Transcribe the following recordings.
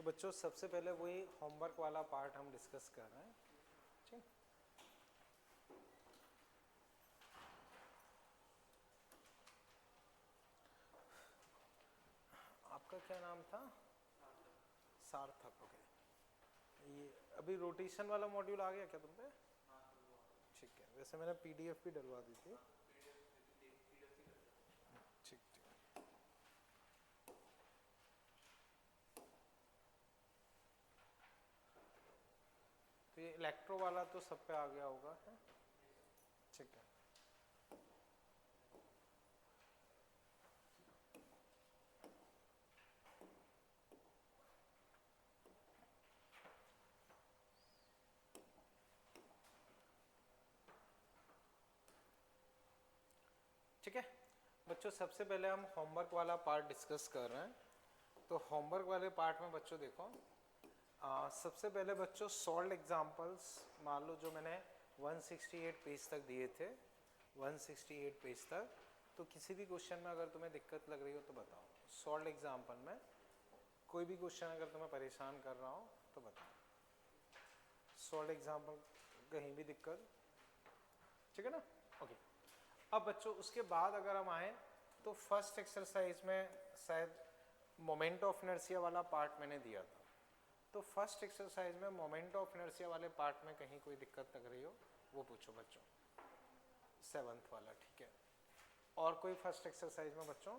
बच्चों सबसे पहले वही होमवर्क वाला पार्ट हम डिस्कस कर रहे हैं। ठीक, आपका क्या नाम था? सार्थक। ओके, ये अभी रोटेशन वाला मॉड्यूल आ गया क्या तुम पे? ठीक है, वैसे मैंने पीडीएफ भी डलवा दी थी। ठीक ठीक, तो ये इलेक्ट्रो वाला तो सब पे आ गया होगा है? ठीक है, ठीक है बच्चों, सबसे पहले हम होमवर्क वाला पार्ट डिस्कस कर रहे हैं। तो होमवर्क वाले पार्ट में बच्चों देखो, सबसे पहले बच्चों सॉल्व एग्जांपल्स मान लो जो मैंने 168 पेज तक दिए थे, 168 पेज तक। तो किसी भी क्वेश्चन में अगर तुम्हें दिक्कत लग रही हो तो बताओ। सॉल्व एग्जांपल में कोई भी क्वेश्चन अगर तुम्हें परेशान कर रहा हो तो बताओ। सॉल्व एग्जांपल कहीं भी दिक्कत, ठीक है ना? ओके, अब बच्चों उसके बाद अगर हम आए तो फर्स्ट एक्सरसाइज में शायद मोमेंट ऑफ इनर्शिया वाला पार्ट मैंने दिया था। तो फर्स्ट एक्सरसाइज में मोमेंट ऑफ इनर्शिया वाले पार्ट में कहीं कोई दिक्कत लग रही हो वो पूछो बच्चों, 7th वाला। ठीक है, और कोई फर्स्ट एक्सरसाइज में बच्चों?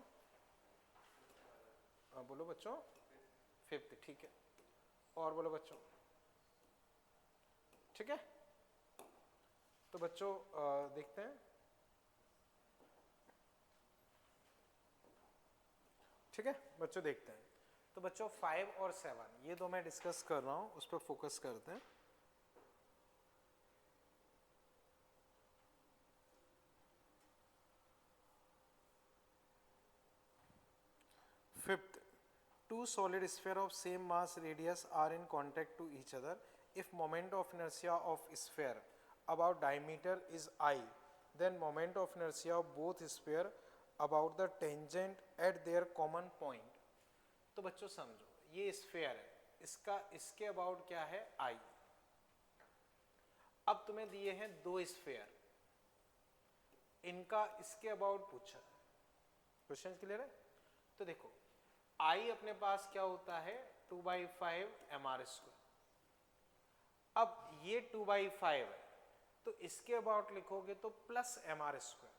बोलो बच्चों, 5th। ठीक है, और बोलो बच्चों। ठीक है, तो बच्चों देखते हैं। ठीक है बच्चों, देखते हैं। तो बच्चों 5 और 7 ये दो मैं डिस्कस कर रहा हूं, उस पर फोकस करते हैं। Fifth, two solid sphere of same mass radius are in contact to each other. If moment of inertia of sphere about diameter is I, then moment of inertia of both sphere about the tangent at their common point. तो बच्चों समझो, ये sphere है, इसका इसके about क्या है? I। अब तुम्हें दिए हैं दो स्फेयर, इनका इसके अबाउट पूछा। क्वेश्चन क्लियर है? तो देखो I अपने पास क्या होता है? 2/5 mr²। अब ये 2/5 है, तो इसके अबाउट लिखोगे तो प्लस mr²।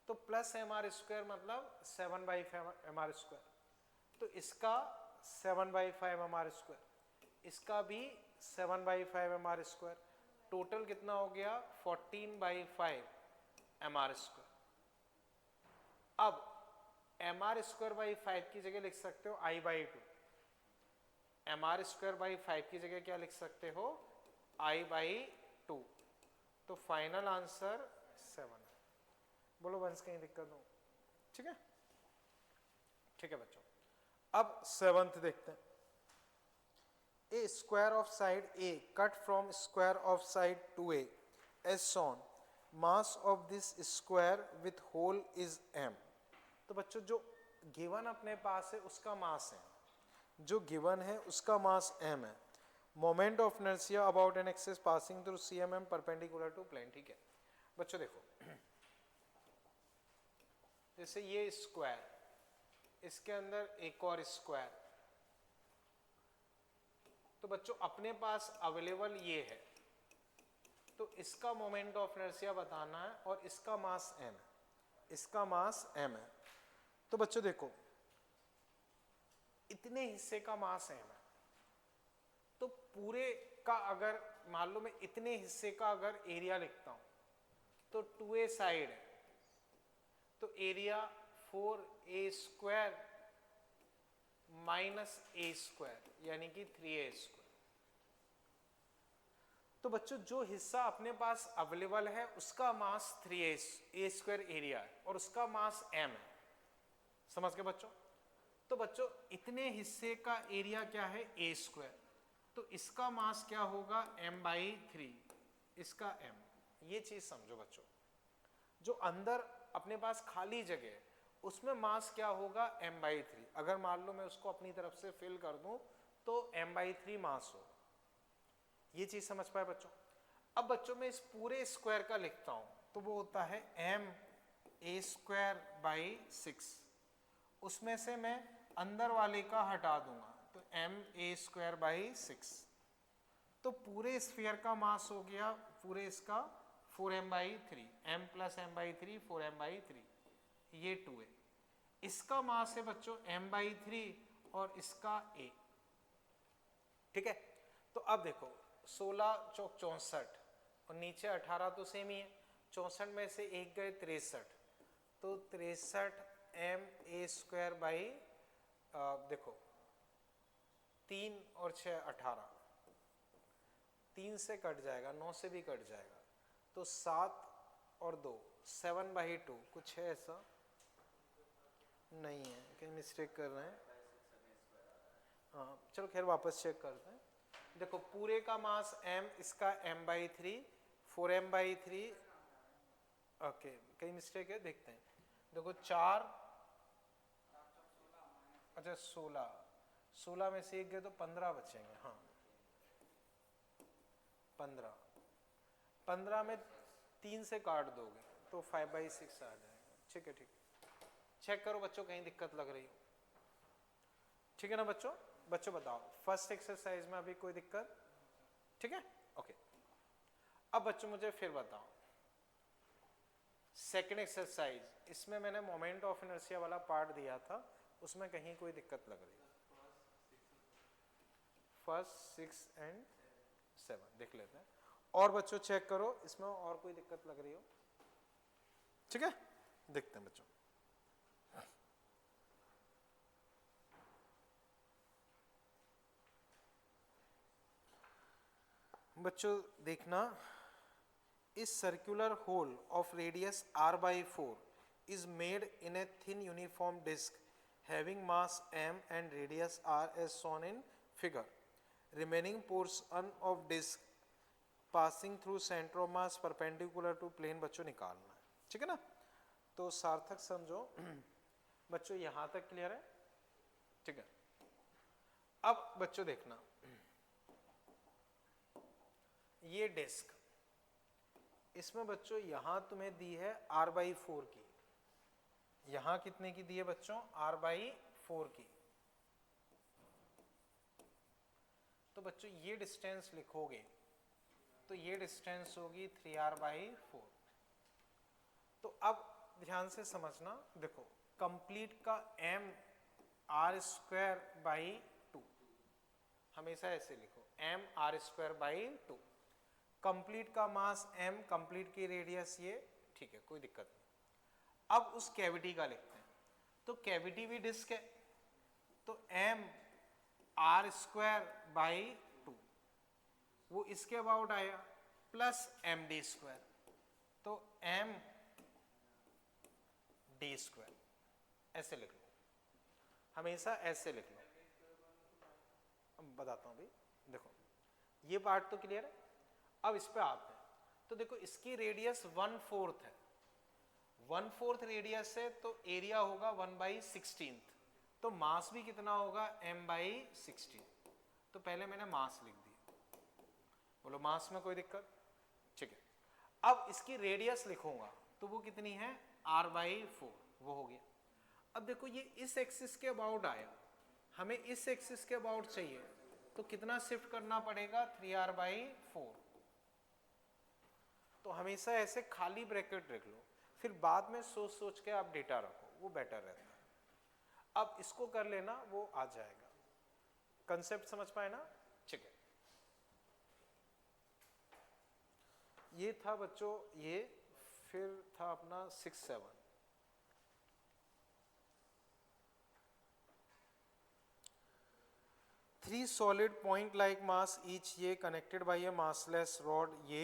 तो प्लस mr² मतलब 7/5 mr²। तो इसका 7/5 mr², इसका भी 7/5 mr²। टोटल कितना हो गया? 14/5 mr²। अब mr²/5 की जगह लिख सकते हो I/2। mr²/5 की जगह क्या लिख सकते हो? I/2। तो फाइनल आंसर 7। बोलो वंश कहीं दिक्कत हो? ठीक है, ठीक है बच्चों। अब 7th देखते हैं। A square of side a cut from square of side 2a as shown, mass of this square with hole is m। तो बच्चों जो गिवन अपने पास है उसका मास है, जो गिवन है उसका मास m है। Moment of inertia about an axis passing through CMM perpendicular to plane. ठीक है बच्चों, देखो जैसे ये स्क्वायर, इसके अंदर एक और स्क्वायर, तो बच्चों अपने पास अवेलेबल ये है, तो इसका मोमेंट ऑफ इनर्शिया बताना है और इसका मास m है, इसका मास m है। तो बच्चों देखो इतने हिस्से का मास m है, तो पूरे का अगर मान लो मैं इतने हिस्से का अगर एरिया लिखता हूं तो 2a साइड है, तो एरिया 4a² माइनस a² यानी कि 3a²। तो बच्चों जो हिस्सा अपने पास अवेलेबल है उसका मास 3a² एरिया है और उसका मास m है। समझ गए बच्चों? तो बच्चों इतने हिस्से का एरिया क्या है? a²। तो इसका मास क्या होगा? m/3, इसका m। ये चीज समझो बच्चों, जो अंदर अपने पास खाली जगह है उसमें मास क्या होगा? m/3। अगर मान लो मैं उसको अपनी तरफ से फिल कर दूं तो m/3 मास हो। ये चीज समझ पाए बच्चों? अब बच्चों में इस पूरे स्क्वायर का लिखता हूं तो वो होता है ma²/6। उसमें से मैं अंदर वाले का हटा दूंगा तो ma²/6। तो पूरे स्फीयर का मास हो गया पूरे इसका 4m/3, m + m/3 4m/3, ये 2 है। इसका मास है बच्चों m/3 और इसका a। ठीक है, तो अब देखो 16 चौक 64 और नीचे 18 तो सेम ही है। 64 में से एक गए 63, तो 63 ma²/ देखो 3 और 6 18, 3 से कट जाएगा, 9 से भी कट जाएगा, तो 7 और 2 7/2। कुछ है ऐसा? नहीं है, कहीं मिस्टेक कर रहे हैं। हाँ चलो खैर वापस चेक करते हैं। देखो पूरे का मास m, इसका m/3 4m/3। ओके कहीं मिस्टेक है, देखते हैं। देखो 4, अच्छा 16 में से एक गए तो 15 बचेंगे। हाँ 15 में 3 से काट दोगे तो 5/6 आ जाएगा। ठीक है, ठीक है, चेक करो बच्चों कहीं दिक्कत लग रही हो। ठीक है ना बच्चों? बच्चों बताओ फर्स्ट एक्सरसाइज में अभी कोई दिक्कत? ठीक है, ओके। अब बच्चों मुझे फिर बताओ सेकंड एक्सरसाइज, इसमें मैंने मोमेंट ऑफ इनर्शिया वाला पार्ट दिया था, उसमें कहीं कोई दिक्कत लग रही है? फर्स्ट 6 एंड 7 देख लेते हैं। और बच्चों चेक करो इसमें और कोई दिक्कत लग रही हो। ठीक है, देखते हैं बच्चों। बच्चों देखना, इस circular hole of radius r/4 is made in a thin uniform disk having mass m and radius r as shown in figure. Remaining portion of disk passing through center of mass perpendicular to plane बच्चों निकालना है। ठीक है ना? तो सार्थक समझो बच्चों यहां तक क्लियर है? ठीक है, अब बच्चों देखना ये डिस्क, इसमें बच्चों यहां तुम्हें दी है r/4 की, यहां कितने की दी है बच्चों? r/4 की। तो बच्चों ये डिस्टेंस लिखोगे तो ये डिस्टेंस होगी 3r/4। तो अब ध्यान से समझना, देखो कंप्लीट का m r²/2, हमेशा ऐसे लिखो m r²/2। कंप्लीट का मास m, कंप्लीट की रेडियस ये, ठीक है कोई दिक्कत नहीं। अब उस कैविटी का लिखते हैं, तो कैविटी भी डिस्क है तो m r²/2 वो इसके अबाउट आया प्लस md², तो m d², ऐसे लिख लो, हमेशा ऐसे लिख लो। अब बताता हूं भाई, देखो ये पार्ट तो क्लियर है। अब इस पे आते हैं, तो देखो इसकी रेडियस 1/4 है, 1/4 रेडियस है तो एरिया होगा 1/16, तो मास भी कितना होगा m/16। तो पहले मैंने मास लिख दिया, बोलो मास में कोई दिक्कत? ठीक है, अब इसकी रेडियस लिखूंगा तो वो कितनी है r/4, वो हो गया। अब देखो ये इस एक्सिस के अबाउट आया, हमें इस एक्सिस के अबाउट चाहिए तो कितना शिफ्ट करना पड़ेगा 3r/4। तो हमेशा ऐसे खाली ब्रैकेट रख लो, फिर बाद में सोच सोच के आप डेटा रखो, वो बेटर रहता है। अब इसको कर लेना, वो आ जाएगा। कंसेप्ट समझ पाए ना? ठीक है, ये था बच्चों ये, फिर था अपना 6 7। Three solid point like mass each, ये connected by a massless rod, ये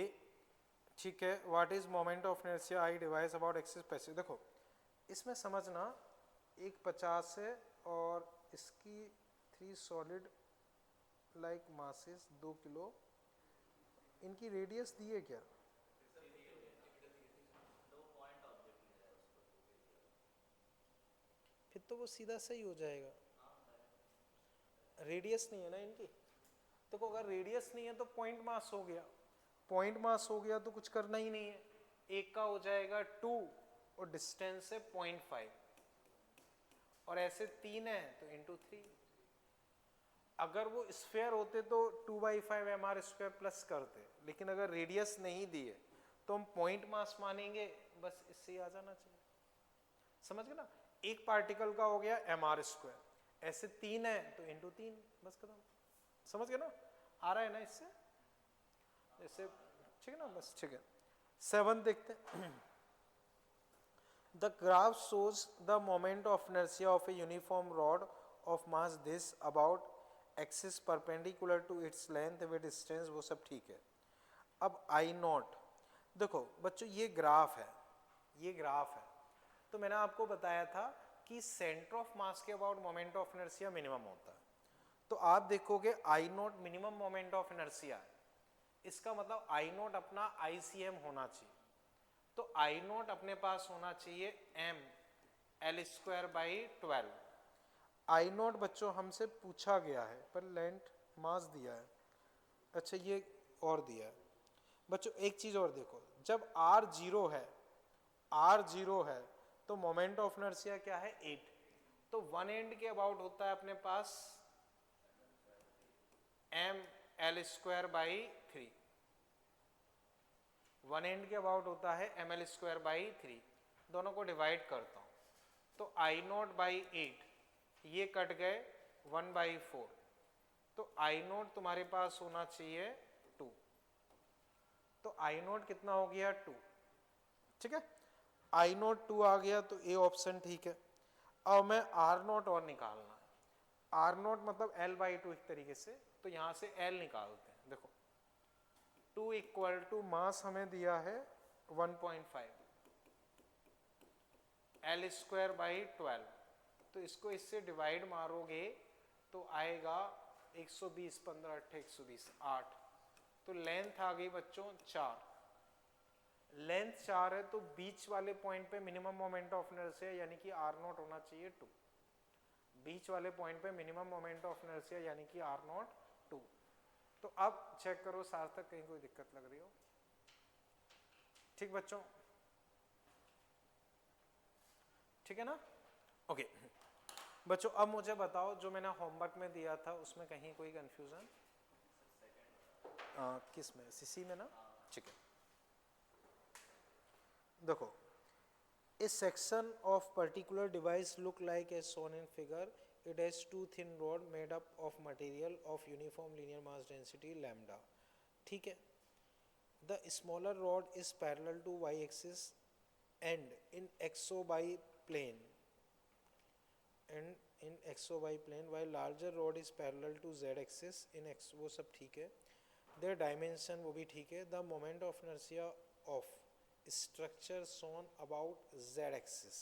ठीक है। What is moment of inertia I device about axis passive. देखो इसमें समझना, एक 50 है और इसकी 3 सॉलिड लाइक मासेस 2 किलो, इनकी रेडियस दी है क्या? फिर तो वो सीधा सही हो जाएगा। रेडियस नहीं है ना इनकी। देखो अगर रेडियस नहीं है तो पॉइंट मास हो गया, पॉइंट मास हो गया तो कुछ करना ही नहीं है, एक का हो जाएगा 2 और डिस्टेंस है 0.5 और ऐसे 3 है तो इंटू 3। अगर वो स्फेयर होते तो 2/5 mr² प्लस करते, लेकिन अगर रेडियस नहीं दिए तो हम पॉइंट मास मानेंगे, बस इससे ही आ जाना चाहिए। समझ गए ना, एक पार्टिकल का हो गया mr², ऐसे 3 है तो इंटू 3, बस खत्म। समझ गए ना, आ रहा है ना इससे, इससे ठीक है ना, बस ठीक है। 7 देखते हैं। The graph shows the moment of inertia of a uniform rod of mass this about axis perpendicular to its length with distance, वो सब ठीक है। अब I0, देखो बच्चों ये ग्राफ है, ये ग्राफ है, तो मैंने आपको बताया था कि सेंटर ऑफ मास के about moment of inertia minimum होता है। तो आप देखोगे I0 minimum moment of inertia है, इसका मतलब I0 अपना ICM होना चाहिए। तो I0 अपने पास होना चाहिए m L²/12। I0 बच्चों हमसे पूछा गया है पर लेंथ मास दिया है, अच्छा ये और दिया है। बच्चों एक चीज और देखो, जब R 0 है, R 0 है तो मोमेंट ऑफ इनर्शिया क्या है 8, तो वन एंड के अबाउट होता है अपने पास m L²/3, वन एंड के अबाउट होता है mL²/3। दोनों को डिवाइड करता हूं तो I0/8 ये कट गए 1/4, तो I0 तुम्हारे पास होना चाहिए 2, तो I0 कितना हो गया 2, ठीक है। I0 2 आ गया तो ए ऑप्शन ठीक है। अब मैं R0 और निकालना है, R0 मतलब L/2 एक तरीके से, तो यहां से L निकालते हैं। देखो 2 इक्वल टू मास हमें दिया है 1.5 L²/12, तो इसको इससे डिवाइड मारोगे तो आएगा 120, 15 8 120 8, तो लेंथ आ गई बच्चों 4। लेंथ 4 है तो बीच वाले पॉइंट पे मिनिमम मोमेंट ऑफ इनर्शिया यानी कि R0 होना चाहिए 2, बीच वाले पॉइंट पे मिनिमम मोमेंट ऑफ इनर्शिया यानी कि R0 2। तो अब चेक करो सार्थक कहीं कोई दिक्कत लग रही हो, ठीक बच्चों, ठीक है ना, ओके। बच्चों अब मुझे बताओ जो मैंने होमवर्क में दिया था उसमें कहीं कोई कंफ्यूजन, किस में, सीसी में ना, ठीक है। देखो a section of particular device look like as shown in figure, it has two thin rod made up of material of uniform linear mass density lambda, ठीक है। the smaller rod is parallel to y axis and in xo by plane while larger rod is parallel to z axis in x, वो सब ठीक है। their dimension वो भी ठीक है। the moment of inertia of structure shown about z axis,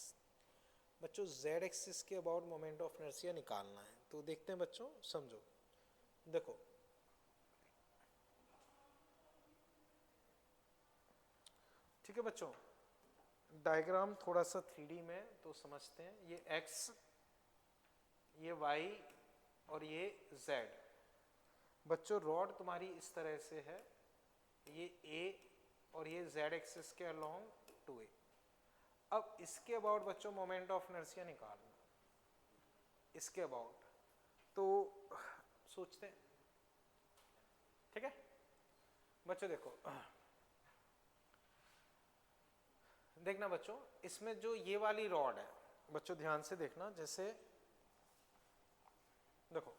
बच्चों z axis के अबाउट मोमेंट ऑफ इनर्शिया निकालना है, तो देखते हैं बच्चों, समझो। देखो ठीक है बच्चों, डायग्राम थोड़ा सा 3D में तो समझते हैं, ये x, ये y और ये z। बच्चों रॉड तुम्हारी इस तरह से है, ये a और ये z एक्सिस के अलोंग 2a। अब इसके अबाउट बच्चों मोमेंट ऑफ इनर्शिया निकालना, इसके अबाउट, तो सोचते हैं, ठीक है बच्चों। देखो देखना बच्चों, इसमें जो ये वाली रॉड है, बच्चों ध्यान से देखना, जैसे देखो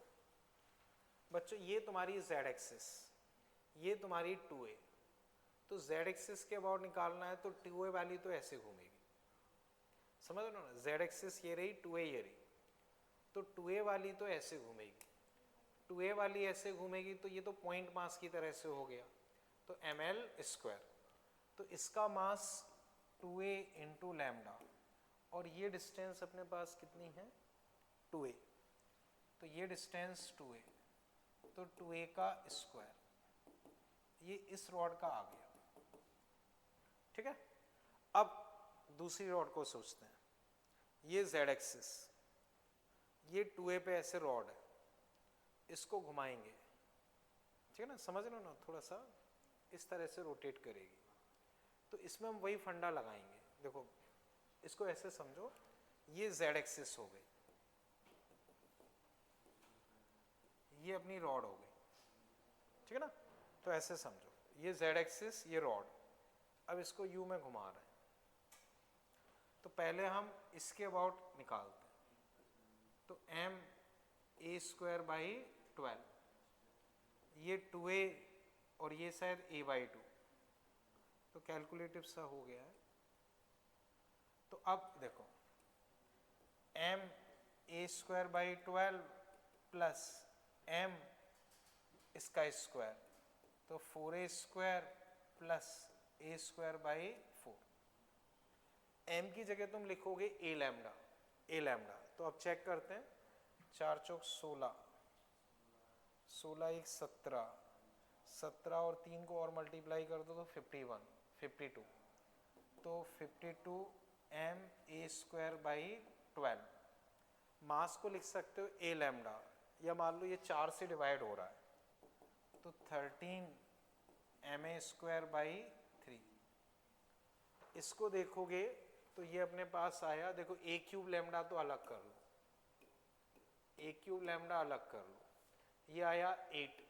बच्चों ये तुम्हारी z एक्सिस, ये तुम्हारी 2a, तो z एक्सिस के अबाउट निकालना है तो 2a वाली तो ऐसे घूमेगी, समझ लो ना, z एक्सिस ये रही, 2a ये रही, तो 2a वाली तो ऐसे घूमेगी, 2a वाली ऐसे घूमेगी, तो ये तो पॉइंट मास की तरह से हो गया, तो ml², तो इसका मास 2a इंटू लैम्डा, और ये डिस्टेंस अपने पास कितनी है 2a, तो ये डिस्टेंस 2a, तो 2a का स्क्वायर, ये इस रॉड का आ गया, ठीक है। अब दूसरी रॉड को सोचते हैं, ये z एक्सिस, ये 2a पे ऐसे रॉड है, इसको घुमाएंगे, ठीक है ना, समझ लो ना, थोड़ा सा इस तरह से रोटेट करेगी, तो इसमें हम वही फंडा लगाएंगे। देखो इसको ऐसे समझो, ये z एक्सिस हो गई, ये अपनी रॉड हो गई, ठीक है ना, तो ऐसे समझो ये z एक्सिस, ये रॉड, अब इसको u में घुमा रहे हैं, तो पहले हम इसके अबाउट निकालते हैं, तो m a स्क्वायर बाई 12, ये 2a और ये शायद a बाई 2, तो कैलकुलेटिव सा हो गया है। तो अब देखो m a square by 12 plus m इसका स्क्वायर, तो 4a square plus a square by 4, m की जगह तुम लिखोगे a लैम्डा, तो अब चेक करते हैं, 4 चौक 16, 16 एक 17, 17 और 3 को और मल्टीप्लाई कर दो तो 51, 52, तो 52 m a स्क्वायर बाई 12, मास को लिख सकते हो a लैम्डा, या मान लो ये 4 से डिवाइड हो रहा है, तो 13 ma स्क्वायर बाई 3, इसको देखोगे तो ये अपने पास आया, देखो a क्यूब लैम्डा तो अलग कर लो, a क्यूब लैम्डा अलग कर लो, ये आया 8,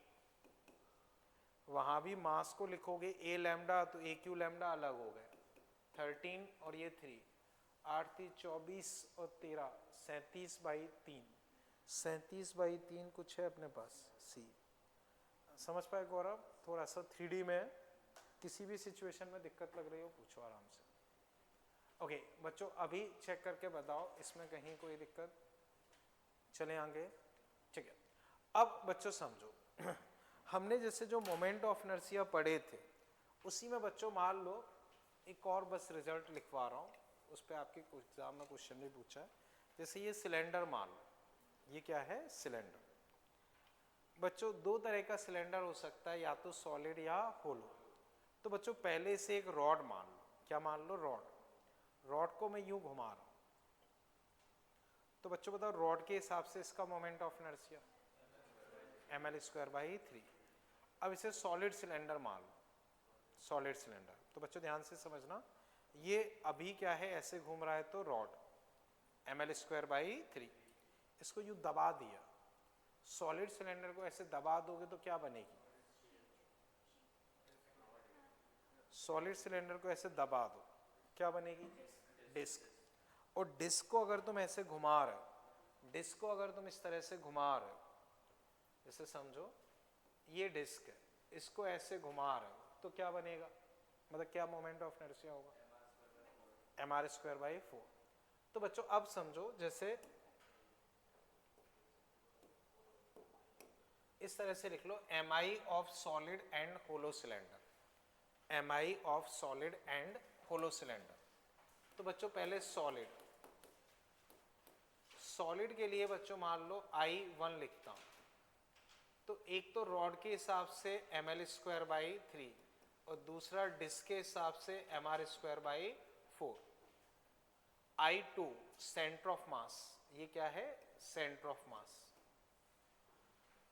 वहां भी मास को लिखोगे a लैम्डा, तो a क्यूब लैम्डा अलग हो गए, 13 और ये 3, 8 3 24 और 13 37 बाई 3, 37 बाई 3 कुछ है अपने पास C, समझ पाए गौरव? थोड़ा सा 3D में, किसी भी सिचुएशन में दिक्कत लग रही हो पूछो आराम से। ओके बच्चों, अभी चेक करके बताओ इसमें कहीं कोई दिक्कत, चले आगे, ठीक है। अब बच्चों समझो, हमने जैसे जो मोमेंट ऑफ इनर्शिया पढ़े थे, उसी में बच्चों मान लो एक और बस रिजल्ट लिखवा रहा हूँ, उस पर आपके एग्जाम में क्वेश्चन भी पूछा है। जैसे ये सिलेंडर मान लो, ये क्या है, सिलेंडर। बच्चों दो तरह का सिलेंडर हो सकता है, या तो सॉलिड या होलो। तो बच्चों पहले से एक रॉड मान लो, क्या मान लो, रॉड को मैं यूं घुमा रहा हूं, तो बच्चों बताओ रॉड के हिसाब से इसका moment of inertia ml square by 3। अब इसे सॉलिड सिलेंडर मान लो, सॉलिड सिलेंडर, तो बच्चों ध्यान से समझना, ये अभी क्या है, ऐसे घूम रहा है, तो रॉड ml स्क्वायर बाई 3, इसको यूं दबा दिया, सॉलिड सिलेंडर को ऐसे दबा दोगे तो क्या बनेगी, सॉलिड सिलेंडर को ऐसे दबा दो, क्या बनेगी, डिस्क। और डिस्क को अगर तुम ऐसे घुमा रहे हो, डिस्क को अगर तुम इस तरह से घुमा रहे हो, जैसे समझो ये डिस्क है, इसको ऐसे घुमा रहे हो, तो क्या बनेगा, मतलब क्या मोमेंट ऑफ इनर्शिया होगा, mr स्क्वायर बाई 4। तो बच्चों अब समझो, जैसे इस तरह से लिख लो, mi of solid and hollow cylinder, mi of solid and hollow cylinder. तो बच्चों पहले सॉलिड के लिए बच्चों मान लो I1 लिखता हूं, तो एक तो रॉड के हिसाब से ml स्क्वायर बाई 3 और दूसरा डिस्क के हिसाब से mr square by 4। I2 centre of मास, ये क्या है, सेंटर ऑफ मास,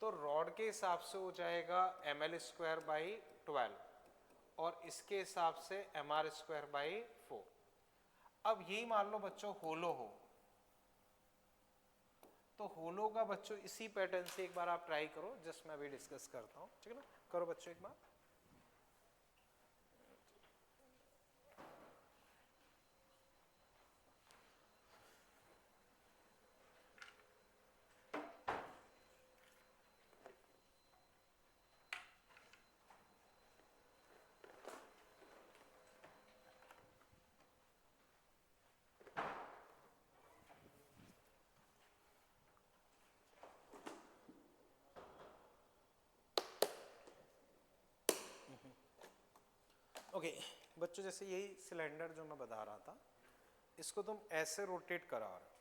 तो रॉड के हिसाब से हो जाएगा ml स्क्वायर बाई 12 और इसके हिसाब से mr स्क्वायर बाई 4। अब यही मान लो बच्चों होलो हो, तो होलो का बच्चों इसी पैटर्न से एक बार आप ट्राई करो, जस्ट मैं अभी डिस्कस करता हूं, ठीक है ना, करो बच्चों एक बार। ओके बच्चों, जैसे यही सिलेंडर जो मैं बता रहा था, इसको तुम ऐसे रोटेट करा रहे हो,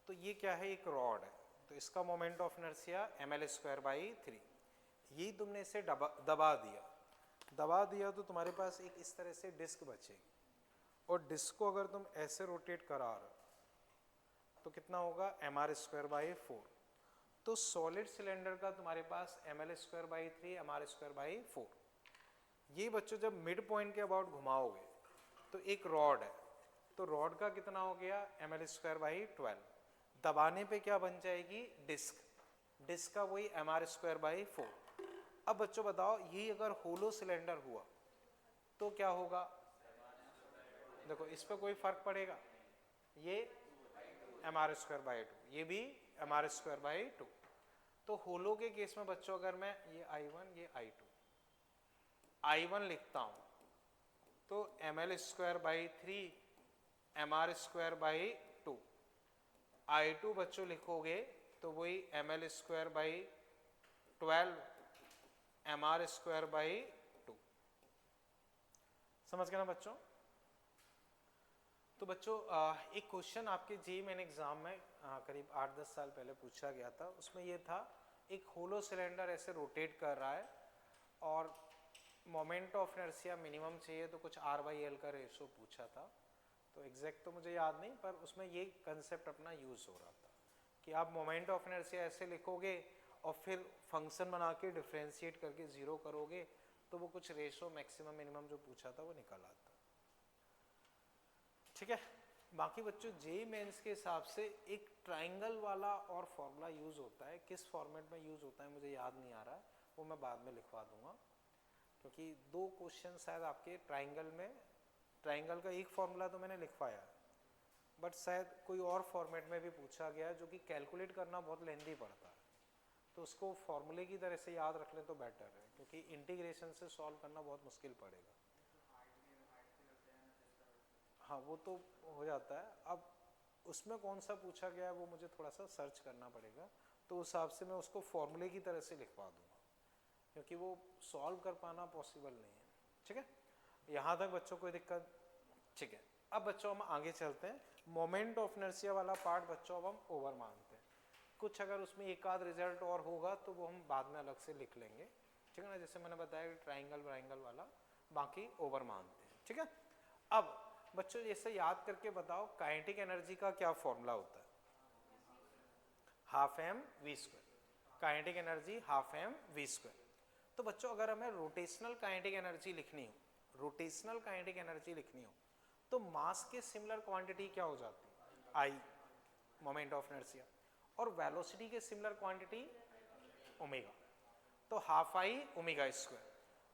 तो ये क्या है, एक रॉड है, तो इसका moment of inertia ml square by 3। यही तुमने इसे दबा दिया तो तुम्हारे पास एक इस तरह से डिस्क बचेगी, और डिस्क को अगर तुम ऐसे रोटेट करा रहे हो तो कितना होगा, mr स्क्वायर बाई 4। तो सॉलिड सिलेंडर का तुम्हारे पास ml²/3 mr²/4। ये बच्चों जब मिड पॉइंट के अबाउट घुमाओगे तो एक रॉड है, तो रॉड का कितना हो गया ml²/12। दबाने पे क्या बन जाएगी डिस्क, डिस्क का वही mr²/4। अब बच्चों बताओ ये अगर होलो सिलेंडर हुआ तो क्या होगा, देखो इस पर कोई फर्क पड़ेगा, ये mr²/2, ये भी mr²/2। तो होलो के केस में बच्चों अगर मैं ये I1 ये I2 I1 लिखता हूं तो ml²/3 mr²/2। I2 बच्चों लिखोगे तो वही ml²/12 mr²/2। समझ गए ना बच्चों। तो बच्चों एक क्वेश्चन आपके जेईई मेन एग्जाम में करीब 8-10 साल पहले पूछा गया था, उसमें ये था एक होलो सिलेंडर ऐसे रोटेट कर रहा है और मोमेंट ऑफ इनर्शिया मिनिमम चाहिए, तो कुछ R/L का रेशो पूछा था। तो एग्जैक्ट तो मुझे याद नहीं, पर उसमें ये कंसेप्ट अपना यूज हो रहा था कि आप मोमेंट ऑफ इनर्शिया ऐसे लिखोगे और फिर फंक्शन बना के डिफ्रेंशिएट करके जीरो करोगे तो वो कुछ रेशो मैक्सिमम मिनिमम जो पूछा था वो निकल आता। ठीक है। बाकी बच्चों जेईई मेंस के हिसाब से एक ट्राइंगल वाला और फॉर्मूला यूज होता है, किस फॉर्मेट में यूज होता है मुझे याद नहीं आ रहा है, वो मैं बाद में लिखवा दूंगा, क्योंकि 2 क्वेश्चन शायद आपके ट्राइंगल में, ट्राइंगल का एक फॉर्मूला तो मैंने लिखवाया बट शायद कोई और फॉर्मेट में भी पूछा गया जो कि कैलकुलेट करना बहुत लेंथी पड़ता है, तो उसको फॉर्मूले की तरह से याद रख लें तो बेटर है, क्योंकि इंटीग्रेशन से सॉल्व करना बहुत मुश्किल पड़ेगा। हाँ वो तो हो जाता है, अब उसमें कौन सा पूछा गया है वो मुझे थोड़ा सा सर्च करना पड़ेगा, तो उस हिसाब से मैं उसको फॉर्मूले की तरह से लिखवा दूंगा, क्योंकि वो सॉल्व कर पाना पॉसिबल नहीं है। ठीक है, यहाँ तक बच्चों कोई दिक्कत। ठीक है, अब बच्चों हम आगे चलते हैं। मोमेंट ऑफ इनर्शिया वाला पार्ट बच्चों अब हम ओवर मानते हैं, कुछ अगर उसमें एक आध रिजल्ट और होगा तो वो हम बाद में अलग से लिख लेंगे। ठीक है ना, जैसे मैंने बताया ट्राइंगल वाइंगल वाला, बाकी ओवर मानते हैं। ठीक है, अब बच्चों जैसे याद करके बताओ काइनेटिक एनर्जी का क्या फॉर्मूला होता है, half M V square. Kinetic energy half M V square. तो बच्चों अगर हमें रोटेशनल काइनेटिक एनर्जी लिखनी हो, रोटेशनल काइनेटिक एनर्जी लिखनी हो तो मास के सिमिलर क्वांटिटी क्या हो जाती है, आई मोमेंट ऑफ इनर्शिया, और वेलोसिटी के सिमिलर क्वांटिटी ओमेगा, तो हाफ आई ओमेगा स्क्वायर।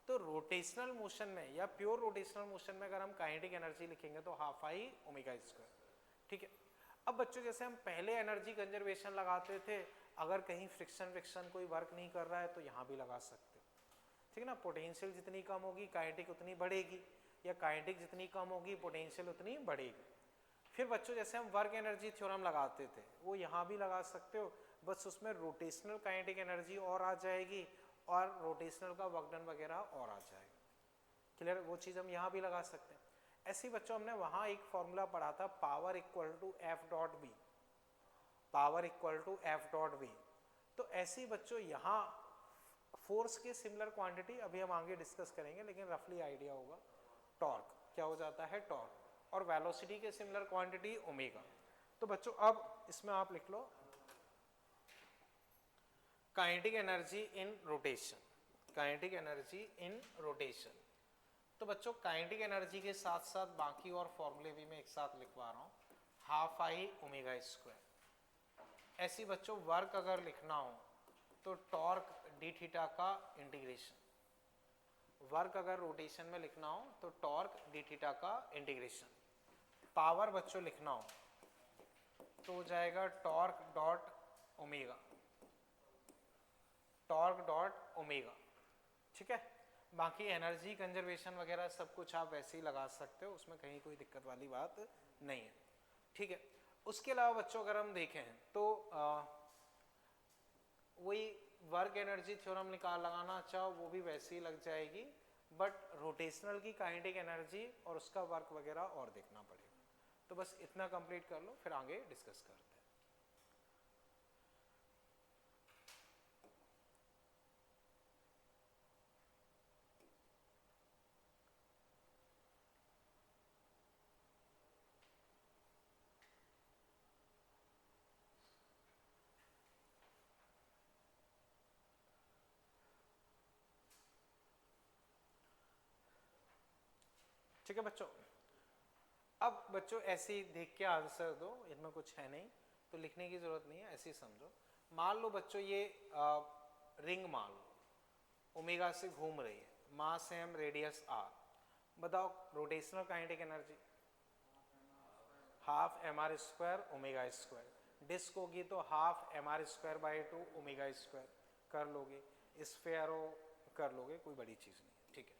तो रोटेशनल मोशन में या प्योर रोटेशनल मोशन में अगर हम काइनेटिक एनर्जी लिखेंगे तो हाफ आई ओमेगा स्क्वायर। ठीक है, अब बच्चों जैसे हम पहले एनर्जी कंजर्वेशन लगाते थे, अगर कहीं फ्रिक्शन कोई वर्क नहीं कर रहा है तो यहाँ भी लगा सकते हो। ठीक है ना, पोटेंशियल जितनी कम होगी काइनेटिक उतनी बढ़ेगी, या काइनेटिक जितनी कम होगी पोटेंशियल उतनी बढ़ेगी। फिर बच्चों जैसे हम वर्क एनर्जी थ्योरम लगाते थे वो यहाँ भी लगा सकते हो, बस उसमें रोटेशनल काइनेटिक एनर्जी और आ जाएगी और रोटेशनल का वर्क डन वगैरह और आ जाएगा। क्लियर, वो चीज़ हम यहाँ भी लगा सकते हैं। ऐसे ही बच्चों हमने वहाँ एक फॉर्मूला पढ़ा था, power equal to F dot B, power equal to F dot B. तो ऐसे ही बच्चों यहाँ फोर्स के सिमिलर क्वांटिटी अभी हम आगे डिस्कस करेंगे, लेकिन रफली आइडिया होगा, टॉर्क क्या हो जाता है टॉर्क, और वेलोसिटी के सिमिलर क्वांटिटी ओमेगा। तो बच्चों अब इसमें आप लिख लो kinetic energy in rotation, kinetic energy in rotation. तो बच्चों काइनेटिक एनर्जी के साथ साथ बाकी और फॉर्मूले भी मैं एक साथ लिखवा रहा हूँ, हाफ आई ओमेगा स्क्वायर। ऐसी बच्चों वर्क अगर लिखना हो तो टॉर्क डी थीटा का इंटीग्रेशन, वर्क अगर रोटेशन में लिखना हो तो टॉर्क डी थीटा का इंटीग्रेशन। पावर बच्चों लिखना हो तो हो जाएगा torque dot omega, torque dot omega. ठीक है, बाकी एनर्जी कंजर्वेशन वगैरह सब कुछ आप वैसे ही लगा सकते हो, उसमें कहीं कोई दिक्कत वाली बात नहीं है। ठीक है, उसके अलावा बच्चों अगर हम देखें तो वही वर्क एनर्जी थ्योरम लगाना चाहो वो भी वैसे ही लग जाएगी, बट रोटेशनल की काइनेटिक एनर्जी और उसका वर्क वगैरह और देखना पड़ेगा। तो बस इतना कंप्लीट कर लो, फिर आगे डिस्कस करते हैं। ठीक है बच्चों। अब बच्चों ऐसे ही देख के आंसर दो, इनमें कुछ है नहीं तो लिखने की जरूरत नहीं है, ऐसे ही समझो। मान लो बच्चों ये रिंग मान लो, ओमेगा से घूम रही है, मास m रेडियस r, बताओ rotational kinetic energy half mr² omega square, disc होगी तो हाफ mr²/2 ओमेगा स्क्वायर कर लोगे, स्फेयर हो कर लोगे, कोई बड़ी चीज नहीं है, ठीक है।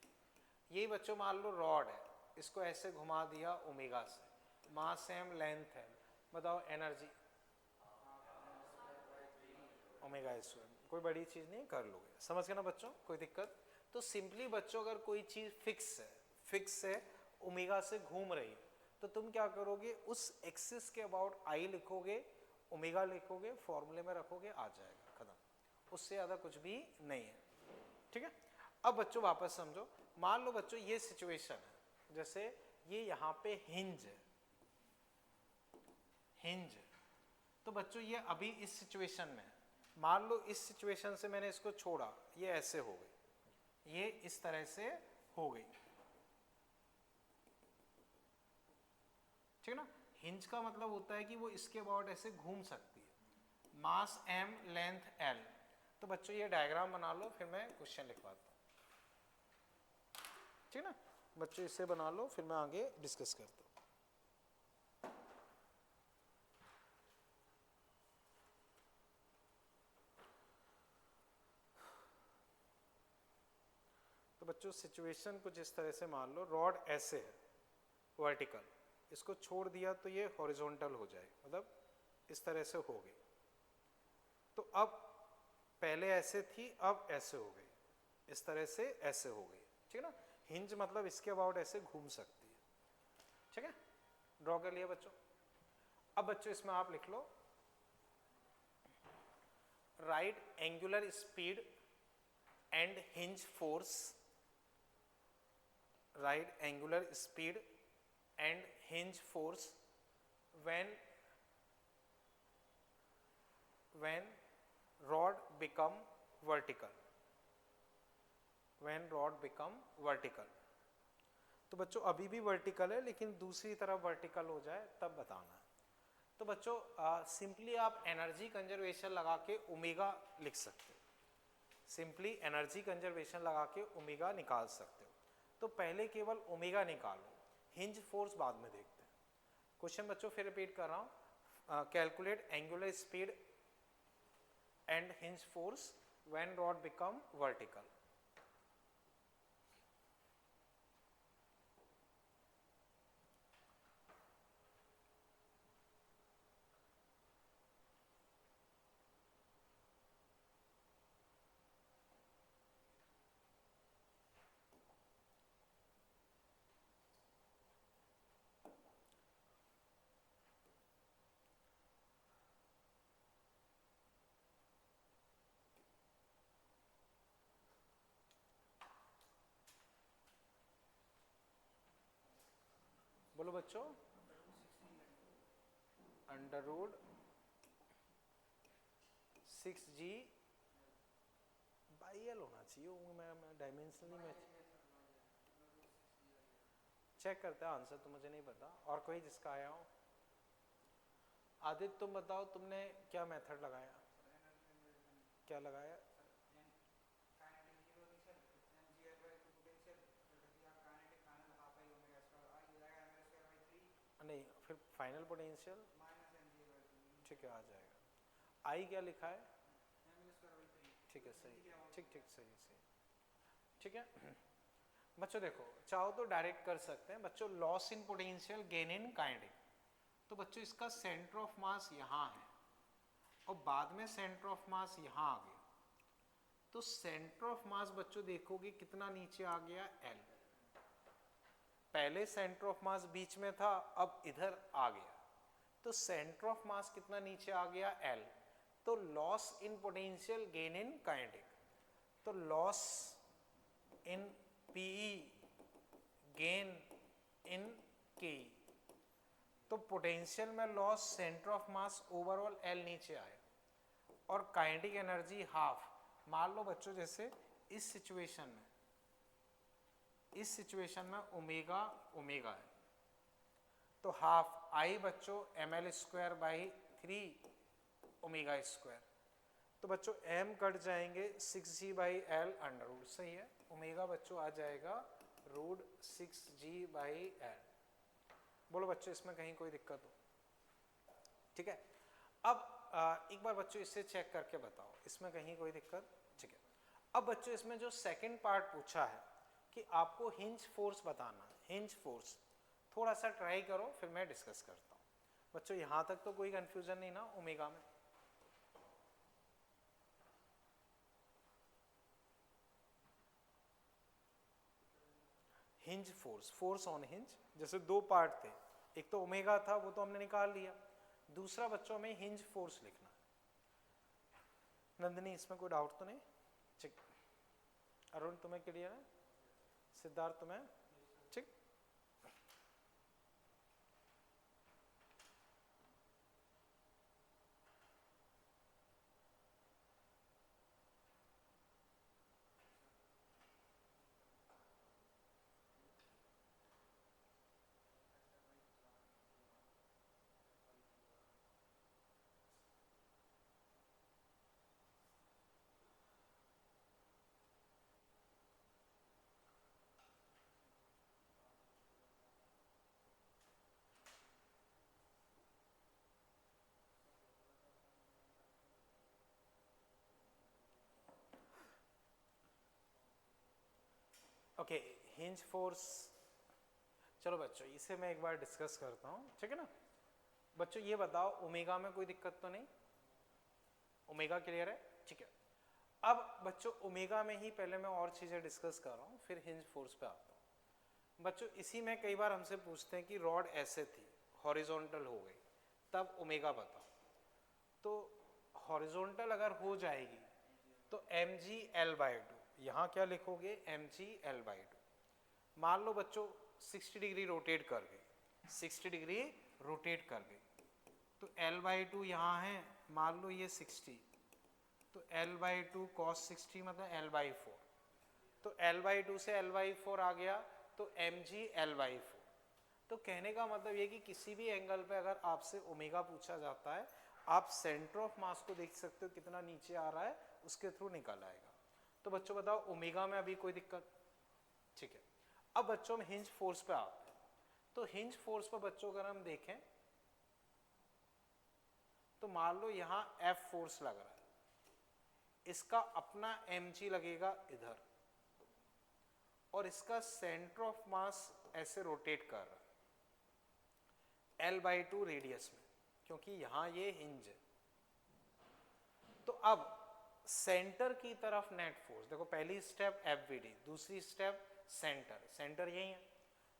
यही बच्चों मान लो रॉड है, इसको ऐसे घुमा दिया ओमेगा से, मास m लेंथ है, बताओ एनर्जी ओमेगा स्क्वायर, कोई बड़ी चीज नहीं, कर लोगे, समझ गए ना बच्चों, कोई दिक्कत। तो सिंपली बच्चों अगर कोई चीज फिक्स है ओमेगा से घूम रही है, तो तुम क्या करोगे, उस एक्सिस के अबाउट आई लिखोगे, ओमेगा लिखोगे, फॉर्मूले में रखोगे, आ जाएगा, खत्म, उससे ज्यादा कुछ भी नहीं है, ठीक है। अब बच्चों वापस समझो, मान लो बच्चों ये सिचुएशन है, जैसे ये यहाँ पे हिंज है, तो बच्चों ये अभी इस सिचुएशन में है, मान लो इस सिचुएशन से मैंने इसको छोड़ा, ये ऐसे हो गई, ये इस तरह से हो गई, ठीक है ना। हिंज का मतलब होता है कि वो इसके अबाउट ऐसे घूम सकती है, मास m लेंथ l। तो बच्चों ये डायग्राम बना लो, फिर मैं क्वेश्चन लिखवाता हूँ, ठीक है ना। बच्चों इसे बना लो, फिर मैं आगे डिस्कस करता हूँ। तो बच्चों सिचुएशन कुछ इस तरह से मान लो, रॉड ऐसे है वर्टिकल, इसको छोड़ दिया तो ये हॉरिजॉन्टल हो जाए, मतलब इस तरह से हो गई, तो अब पहले ऐसे थी अब ऐसे हो गई, इस तरह से ऐसे हो गई, ठीक है ना। हिंज मतलब इसके अबाउट ऐसे घूम सकती है, ठीक है, ड्रॉ कर लिया बच्चों। अब बच्चों इसमें आप लिख लो, right angular speed and hinge force, right angular speed and hinge force when rod become vertical, when rod become vertical। तो बच्चों अभी भी वर्टिकल है लेकिन दूसरी तरफ वर्टिकल हो जाए तब बताना है। तो बच्चों सिंपली आप एनर्जी कंजर्वेशन लगा के ओमेगा लिख सकते हो, सिंपली एनर्जी कंजर्वेशन लगा के ओमेगा निकाल सकते हो। तो पहले केवल ओमेगा निकालो, हिंज फोर्स बाद में देखते हैं। क्वेश्चन बच्चों फिर रिपीट कर रहा हूं, calculate angular speed and hinge force when rod become vertical. बोलो बच्चों, under root 6g by L होना चाहिए, मैं डायमेंशनली में चेक करते हैं आंसर, तो मुझे नहीं पता। और कोई जिसका आया हो? आदित्य तुम बताओ, तुमने क्या मेथड लगाया, क्या लगाया? नहीं, फिर फाइनल पोटेंशियल ठीक है आ जाएगा। आई क्या लिखा है? ठीक है सही, ठीक ठीक सही सही, ठीक है। बच्चों देखो, चाहो तो डायरेक्ट कर सकते हैं बच्चों, loss in potential gain in kinetic. तो बच्चों इसका सेंटर ऑफ मास यहाँ है और बाद में सेंटर ऑफ मास यहाँ आ गया, तो सेंटर ऑफ मास बच्चों देखोगे कितना नीचे आ गया, L। पहले सेंटर ऑफ मास बीच में था, अब इधर आ गया, तो सेंटर ऑफ मास कितना नीचे आ गया, L। तो loss in potential gain in kinetic, तो loss in PE gain in KE, तो पोटेंशियल में loss center of mass overall L नीचे आए और काइनेटिक एनर्जी हाफ। मान लो बच्चों जैसे इस सिचुएशन में इस सिचुएशन में ओमेगा ओमेगा है, तो हाफ आई बच्चों ml square by 3 omega square, तो बच्चों m कट जाएंगे 6g by L under root, सही है। ओमेगा बच्चों आ जाएगा रूट 6g बाई एल। बोलो बच्चों इसमें कहीं कोई दिक्कत हो? ठीक है। अब एक बार बच्चों इससे चेक करके बताओ इसमें कहीं कोई दिक्कत? ठीक है। अब बच्चों इसमें जो सेकंड पार्ट पूछा है कि आपको हिंज फोर्स बताना है, हिंज फोर्स थोड़ा सा ट्राई करो फिर मैं डिस्कस करता हूँ। बच्चों यहाँ तक तो कोई कंफ्यूजन नहीं ना ओमेगा में? Hinge force, force on hinge, जैसे दो पार्ट थे, एक तो ओमेगा था वो तो हमने निकाल लिया, दूसरा बच्चों में हिंज फोर्स लिखना है। नंदिनी इसमें कोई डाउट तो नहीं? ठीक। अरुण तुम्हें क्लियर है? सिद्धार्थ तुम्हें? ठीक। ओके, हिंज फोर्स, चलो बच्चों इसे मैं एक बार डिस्कस करता हूँ, ठीक है ना। बच्चों ये बताओ ओमेगा में कोई दिक्कत तो नहीं? ओमेगा क्लियर है? ठीक है। अब बच्चों ओमेगा में ही पहले मैं और चीजें डिस्कस कर रहा हूँ फिर हिंज फोर्स पे आता हूँ। बच्चों इसी में कई बार हमसे पूछते हैं कि रॉड ऐसे थी हॉरिजॉन्टल हो गई तब ओमेगा बताओ, तो हॉरिजॉन्टल अगर हो जाएगी तो mg/L/2, यहाँ क्या लिखोगे mg/L/2। मान लो बच्चों 60 डिग्री रोटेट कर गई, 60 डिग्री रोटेट कर गई, तो L/2 यहाँ है, मान लो ये 60, तो L/2 cos 60 मतलब L/4, तो L/2 से L/4 आ गया तो mg/L/4। तो कहने का मतलब ये कि किसी भी एंगल पे अगर आपसे ओमेगा पूछा जाता है, आप सेंटर ऑफ मास को देख सकते हो कितना नीचे आ रहा है, उसके थ्रू निकल आएगा। तो बच्चों बताओ ओमेगा में अभी कोई दिक्कत? ठीक है। अब बच्चों में हिंज फोर्स पे आते हैं, तो हिंज फोर्स पर बच्चों अगर हम देखें तो मान लो यहाँ F फोर्स लग रहा है, इसका अपना mg लगेगा इधर और इसका सेंटर ऑफ मास ऐसे रोटेट कर रहा है L/2 रेडियस में, क्योंकि यहां ये हिंज है। तो अब सेंटर की तरफ नेट फोर्स देखो, पहली स्टेप FVD, दूसरी स्टेप सेंटर, सेंटर यही है,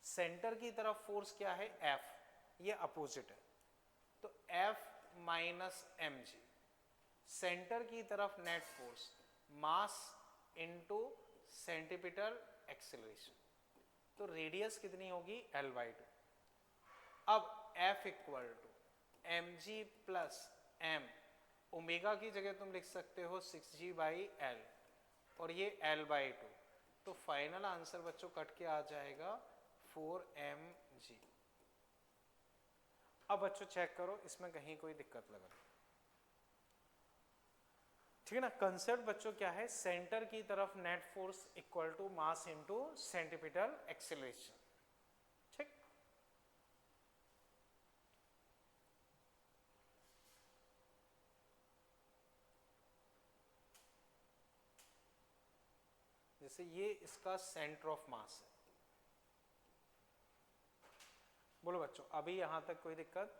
सेंटर की तरफ फोर्स क्या है F, ये अपोजिट है, तो F माइनस mg, सेंटर की तरफ net force mass into centripetal acceleration, तो रेडियस कितनी होगी L/2। अब F equal to mg plus m, omega की जगह तुम लिख सकते हो 6g/L और ये L/2, तो फाइनल आंसर बच्चों कट के आ जाएगा 4mg। अब बच्चों चेक करो इसमें कहीं कोई दिक्कत लग रही? ठीक है ना। कंसेप्ट बच्चों क्या है, सेंटर की तरफ net force equal to mass into centripetal acceleration. ठीक। जैसे ये इसका सेंटर ऑफ मास है, बोलो बच्चों अभी यहां तक कोई दिक्कत?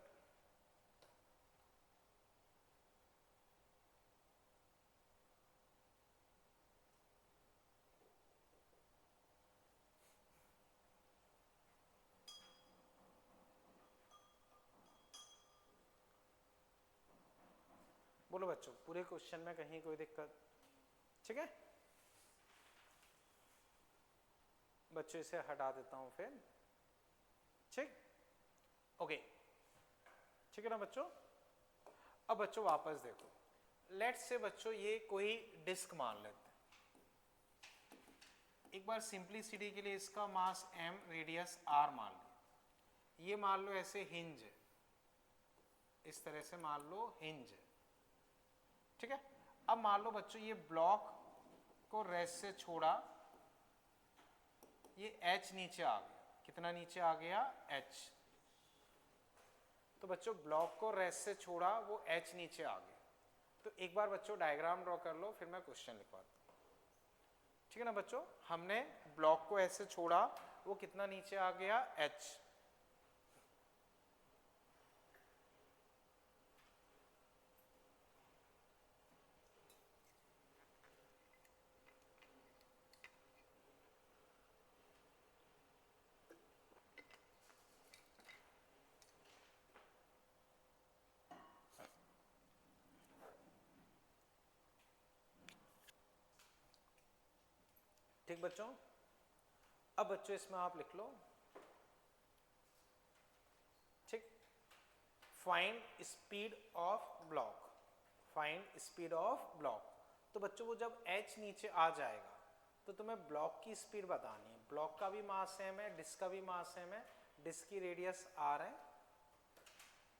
बोलो बच्चों पूरे क्वेश्चन में कहीं कोई दिक्कत? ठीक है बच्चों, इसे हटा देता हूं फिर। ठीक, ओके, ठीक है ना बच्चों। अब बच्चों वापस देखो, लेट्स से बच्चों ये कोई डिस्क मान लेते हैं, एक बार सिंप्लिसिटी के लिए इसका मास m, रेडियस r मान लो। ये मान लो ऐसे हिंज है, इस तरह से मान लो हिंज है, ठीक है। अब मान लो बच्चों ये ब्लॉक को रेस्ट से छोड़ा, ये h नीचे आ गया, कितना नीचे आ गया, h। तो बच्चों ब्लॉक को रेस्ट से छोड़ा, वो h नीचे आ गया। तो एक बार बच्चों डायग्राम ड्रॉ कर लो, फिर मैं क्वेश्चन लिखवाता हूँ, ठीक है ना बच्चों। हमने ब्लॉक को ऐसे छोड़ा, वो कितना नीचे आ गया, h। ठीक बच्चों, अब बच्चों इसमें आप लिख लो, ठीक, find speed of block, find speed of block. तो बच्चों वो जब h नीचे आ जाएगा तो तुम्हें ब्लॉक की स्पीड बतानी है। ब्लॉक का भी मास m है, डिस्क का भी मास m है, डिस्क की रेडियस r है,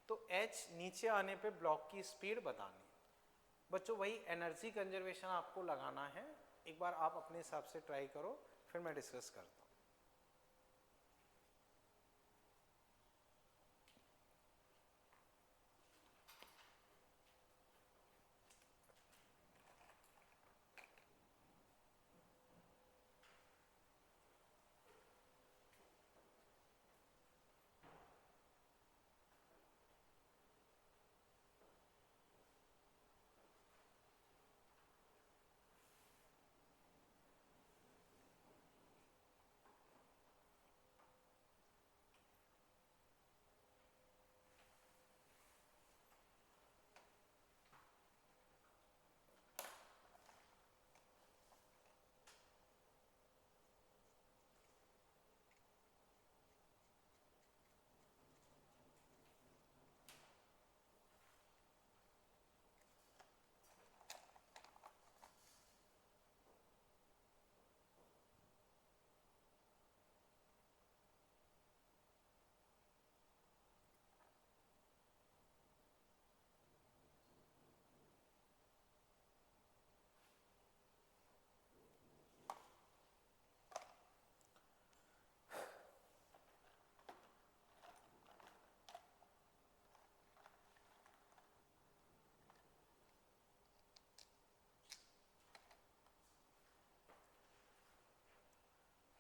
तो h नीचे आने पे ब्लॉक की स्पीड बतानी है। बच्चों वही एनर्जी कंजर्वेशन आपको लगाना है। एक बार आप अपने हिसाब से ट्राई करो, फिर मैं डिस्कस करता हूँ।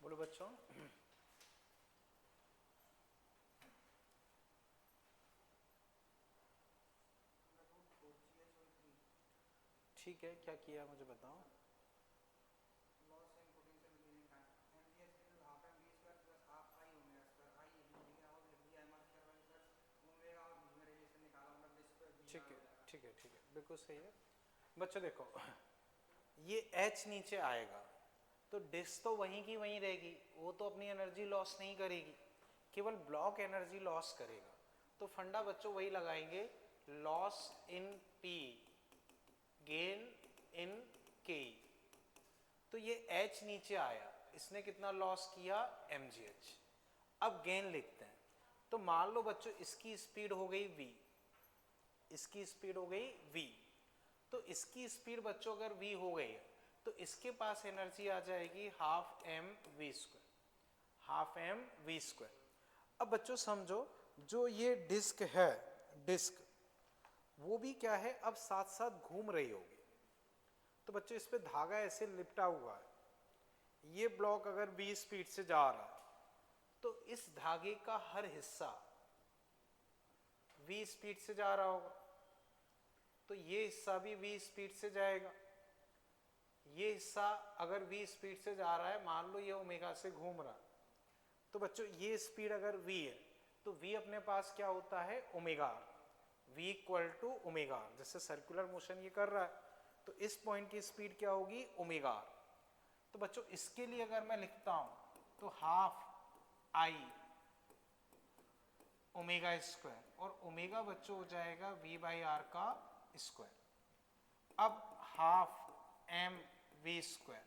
बोलो बच्चों। ठीक है, क्या किया मुझे बताओ। ठीक है, ठीक है, ठीक है, बिल्कुल सही है। बच्चों देखो, ये h नीचे आएगा तो डिस्क तो वहीं की वहीं रहेगी, वो तो अपनी एनर्जी लॉस नहीं करेगी, केवल ब्लॉक एनर्जी लॉस करेगा। तो फंडा बच्चों वही लगाएंगे, loss in P, gain in K। तो ये h नीचे आया, इसने कितना लॉस किया, mgh। अब गेन लिखते हैं। तो मान लो बच्चों इसकी स्पीड हो गई v, इसकी स्पीड हो गई v। तो इसकी स्पीड बच्चों अगर v हो गई है तो इसके पास एनर्जी आ जाएगी half m v square, half m v square. अब बच्चों समझो, जो ये डिस्क है, डिस्क वो भी क्या है, अब साथ साथ घूम रही होगी। तो बच्चों इस पे धागा ऐसे लिपटा हुआ है, ये ब्लॉक अगर v स्पीड से जा रहा है तो इस धागे का हर हिस्सा v स्पीड से जा रहा होगा, तो ये हिस्सा भी v स्पीड से जाएगा। ये हिस्सा अगर v स्पीड से जा रहा है, मान लो ये ओमेगा से घूम रहा, तो बच्चों ये स्पीड अगर v है तो v अपने पास क्या होता है, omega, v equal to omega. जैसे सर्कुलर मोशन ये कर रहा है तो इस पॉइंट की स्पीड क्या होगी, ओमेगा। तो बच्चों इसके लिए अगर मैं लिखता हूं तो हाफ आई ओमेगा स्क्वायर, और ओमेगा बच्चों हो जाएगा v बाई आर का स्क्वायर। अब हाफ m v स्क्वायर,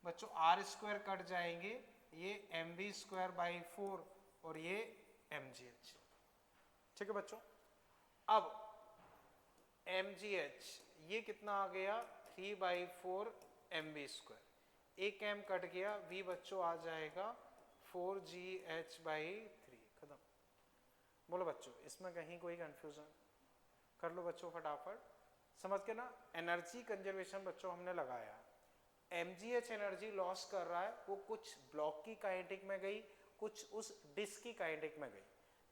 बच्चों आर स्क्वायर कट जाएंगे, ये एम वी स्क्वायर बाई 4 और ये एम जी एच। ठीक है बच्चों, अब एम जी एच ये कितना आ गया 3/4 एम वी स्क्वायर, एक एम कट गया, वी बच्चों आ जाएगा 4GH/3। खत्म। बोलो बच्चों इसमें कहीं कोई कंफ्यूजन? कर लो बच्चों फटाफट, समझ के ना। एनर्जी कंजर्वेशन बच्चों हमने लगाया, एमजीएच एनर्जी लॉस कर रहा है, वो कुछ ब्लॉक की काइनेटिक में गई, कुछ उस डिस्क की काइनेटिक में गई।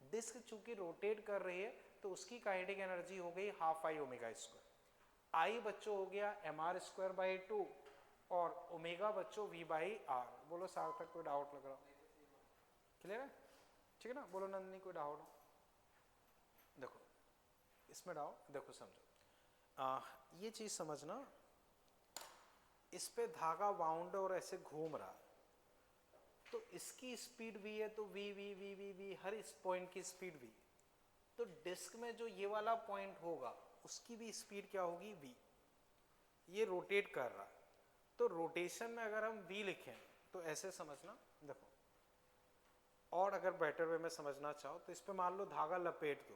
डिस्क चूंकि रोटेट कर रही है तो उसकी काइनेटिक एनर्जी हो गई हाफ आई ओमेगा स्क्वायर, आई बच्चों हो गया mr²/2 और ओमेगा बच्चों v/r। बोलो सार्थक कोई डाउट लग रहा हो? क्लियर है? ठीक है ना, बोलो नंदिनी कोई डाउट हो? देखो इसमें डाउट, देखो समझो ये चीज समझना, इस पे धागा बाउंड और ऐसे घूम रहा है, तो इसकी स्पीड v है तो v हर इस पॉइंट की स्पीड v, तो डिस्क में जो ये वाला पॉइंट होगा उसकी भी स्पीड क्या होगी v। ये रोटेट कर रहा है, तो रोटेशन में अगर हम v लिखें तो ऐसे समझना, देखो और अगर बेटर वे में समझना चाहो तो इस पे मान लो धागा लपेट दो,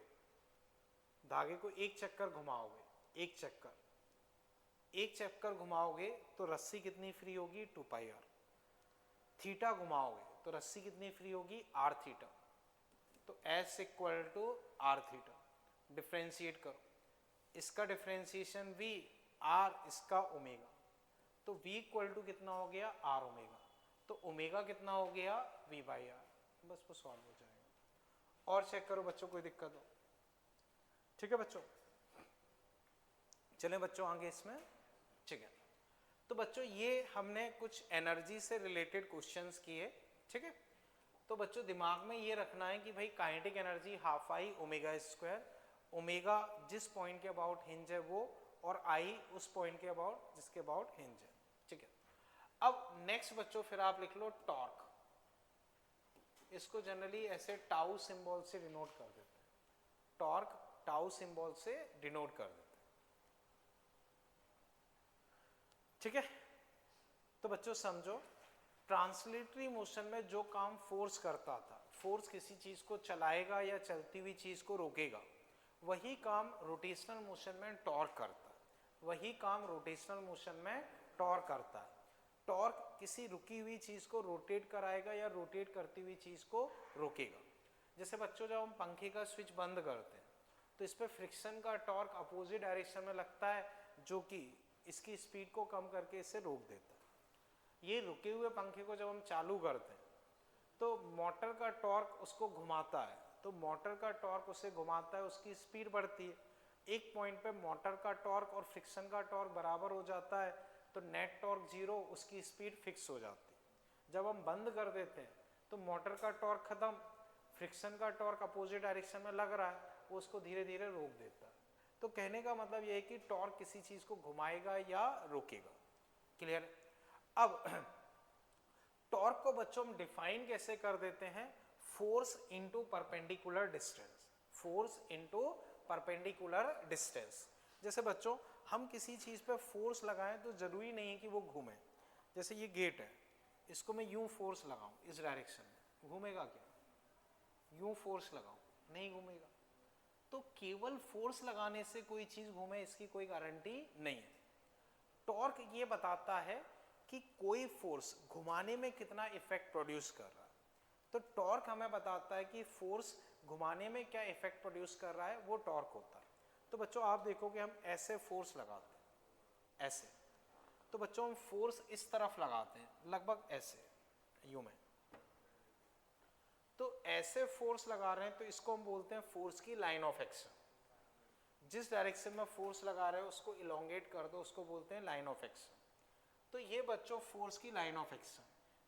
धागे को एक चक्कर घुमाओगे, एक चक्कर घुमाओगे तो रस्सी कितनी फ्री होगी 2πr, थीटा घुमाओगे तो रस्सी कितनी फ्री होगी r थीटा, तो s = r थीटा। डिफ्रेंशिएट करो, इसका डिफ्रेंशिएशन v, r इसका ओमेगा, तो v = कितना हो गया r ओमेगा, तो ओमेगा कितना हो गया v/r। बस वो सॉल्व हो जाएगा। और चेक करो बच्चों कोई दिक्कत हो? ठीक है बच्चों, चलें बच्चों आगे इसमें। ठीक है, तो बच्चों ये हमने कुछ एनर्जी से रिलेटेड क्वेश्चंस किए। ठीक है, तो बच्चों दिमाग में ये रखना है कि भाई kinetic energy half I omega square, omega जिस पॉइंट के अबाउट हिंज है वो, और आई उस पॉइंट के अबाउट जिसके अबाउट हिंज है। ठीक है, अब नेक्स्ट बच्चों फिर आप लिख लो टॉर्क, इसको जनरली ऐसे टाउ सिंबल से डिनोट कर देते हैं, टॉर्क टाउ सिंबल से डिनोट कर देते हैं। ठीक है, तो बच्चों समझो, ट्रांसलेटरी मोशन में जो काम फोर्स करता था, फोर्स किसी चीज को चलाएगा या चलती हुई चीज को रोकेगा, वही काम रोटेशनल मोशन में टॉर्क करता है, वही काम रोटेशनल मोशन में टॉर्क करता है। टॉर्क किसी रुकी हुई चीज को रोटेट कराएगा या रोटेट करती हुई चीज को रोकेगा। जैसे बच्चों जब हम पंखे का स्विच बंद करते हैं तो इस पे फ्रिक्शन का टॉर्क अपोजिट डायरेक्शन में लगता है, जो कि इसकी स्पीड को कम करके इसे रोक देता है। ये रुके हुए पंखे को जब हम चालू करते हैं तो मोटर का टॉर्क उसको घुमाता है, तो मोटर का टॉर्क उसे घुमाता है, उसकी स्पीड बढ़ती है। एक पॉइंट पे मोटर का टॉर्क और फ्रिक्शन का टॉर्क बराबर हो जाता है, तो नेट टॉर्क 0, उसकी स्पीड फिक्स हो जाती है। जब हम बंद कर देते हैं तो मोटर का टॉर्क खत्म, फ्रिक्शन का टॉर्क अपोजिट डायरेक्शन में लग रहा है, वो उसको धीरे धीरे रोक देता है। तो कहने का मतलब ये है कि टॉर्क किसी चीज को घुमाएगा या रोकेगा। क्लियर? अब टॉर्क को बच्चों हम डिफाइन कैसे कर देते हैं? Force into perpendicular distance, force into perpendicular distance. जैसे बच्चों हम किसी चीज पे फोर्स लगाएं तो जरूरी नहीं है कि वो घूमे। जैसे ये गेट है, इसको मैं यूं फोर्स लगाऊं इस डायरेक्शन में, घूमेगा क्या? यूं फोर्स लगाऊं, नहीं घूमेगा। तो केवल फोर्स लगाने से कोई चीज घूमे इसकी कोई गारंटी नहीं है। टॉर्क ये बताता है कि कोई फोर्स घुमाने में कितना इफेक्ट प्रोड्यूस कर रहा है। तो टॉर्क हमें बताता है कि फोर्स घुमाने में क्या इफेक्ट प्रोड्यूस कर रहा है, वो टॉर्क होता है। तो बच्चों आप देखोगे हम ऐसे फोर्स लगाते हैं, ऐसे, तो बच्चों हम फोर्स इस तरफ लगाते हैं लगभग ऐसे यूं में, तो ऐसे फोर्स लगा रहे हैं तो इसको हम बोलते हैं फोर्स की लाइन ऑफ एक्शन। जिस डायरेक्शन में फोर्स लगा रहे हो उसको इलोंगेट कर दो, उसको बोलते हैं लाइन ऑफ एक्शन। तो ये बच्चों फोर्स की लाइन ऑफ एक्शन,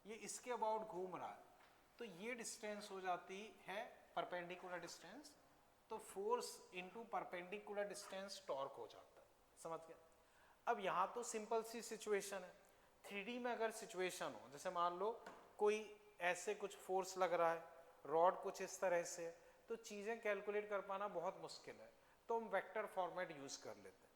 ये इसके अबाउट घूम रहा है, तो ये डिस्टेंस हो जाती है परपेंडिकुलर डिस्टेंस। तो force into perpendicular distance torque हो जाता है। समझ गए? अब यहाँ तो सिंपल सी सिचुएशन है। 3D में अगर सिचुएशन हो, जैसे मान लो कोई ऐसे कुछ फोर्स लग रहा है, रॉड कुछ इस तरह से, तो चीजें कैलकुलेट कर पाना बहुत मुश्किल है, तो हम वेक्टर फॉर्मेट यूज कर लेते हैं।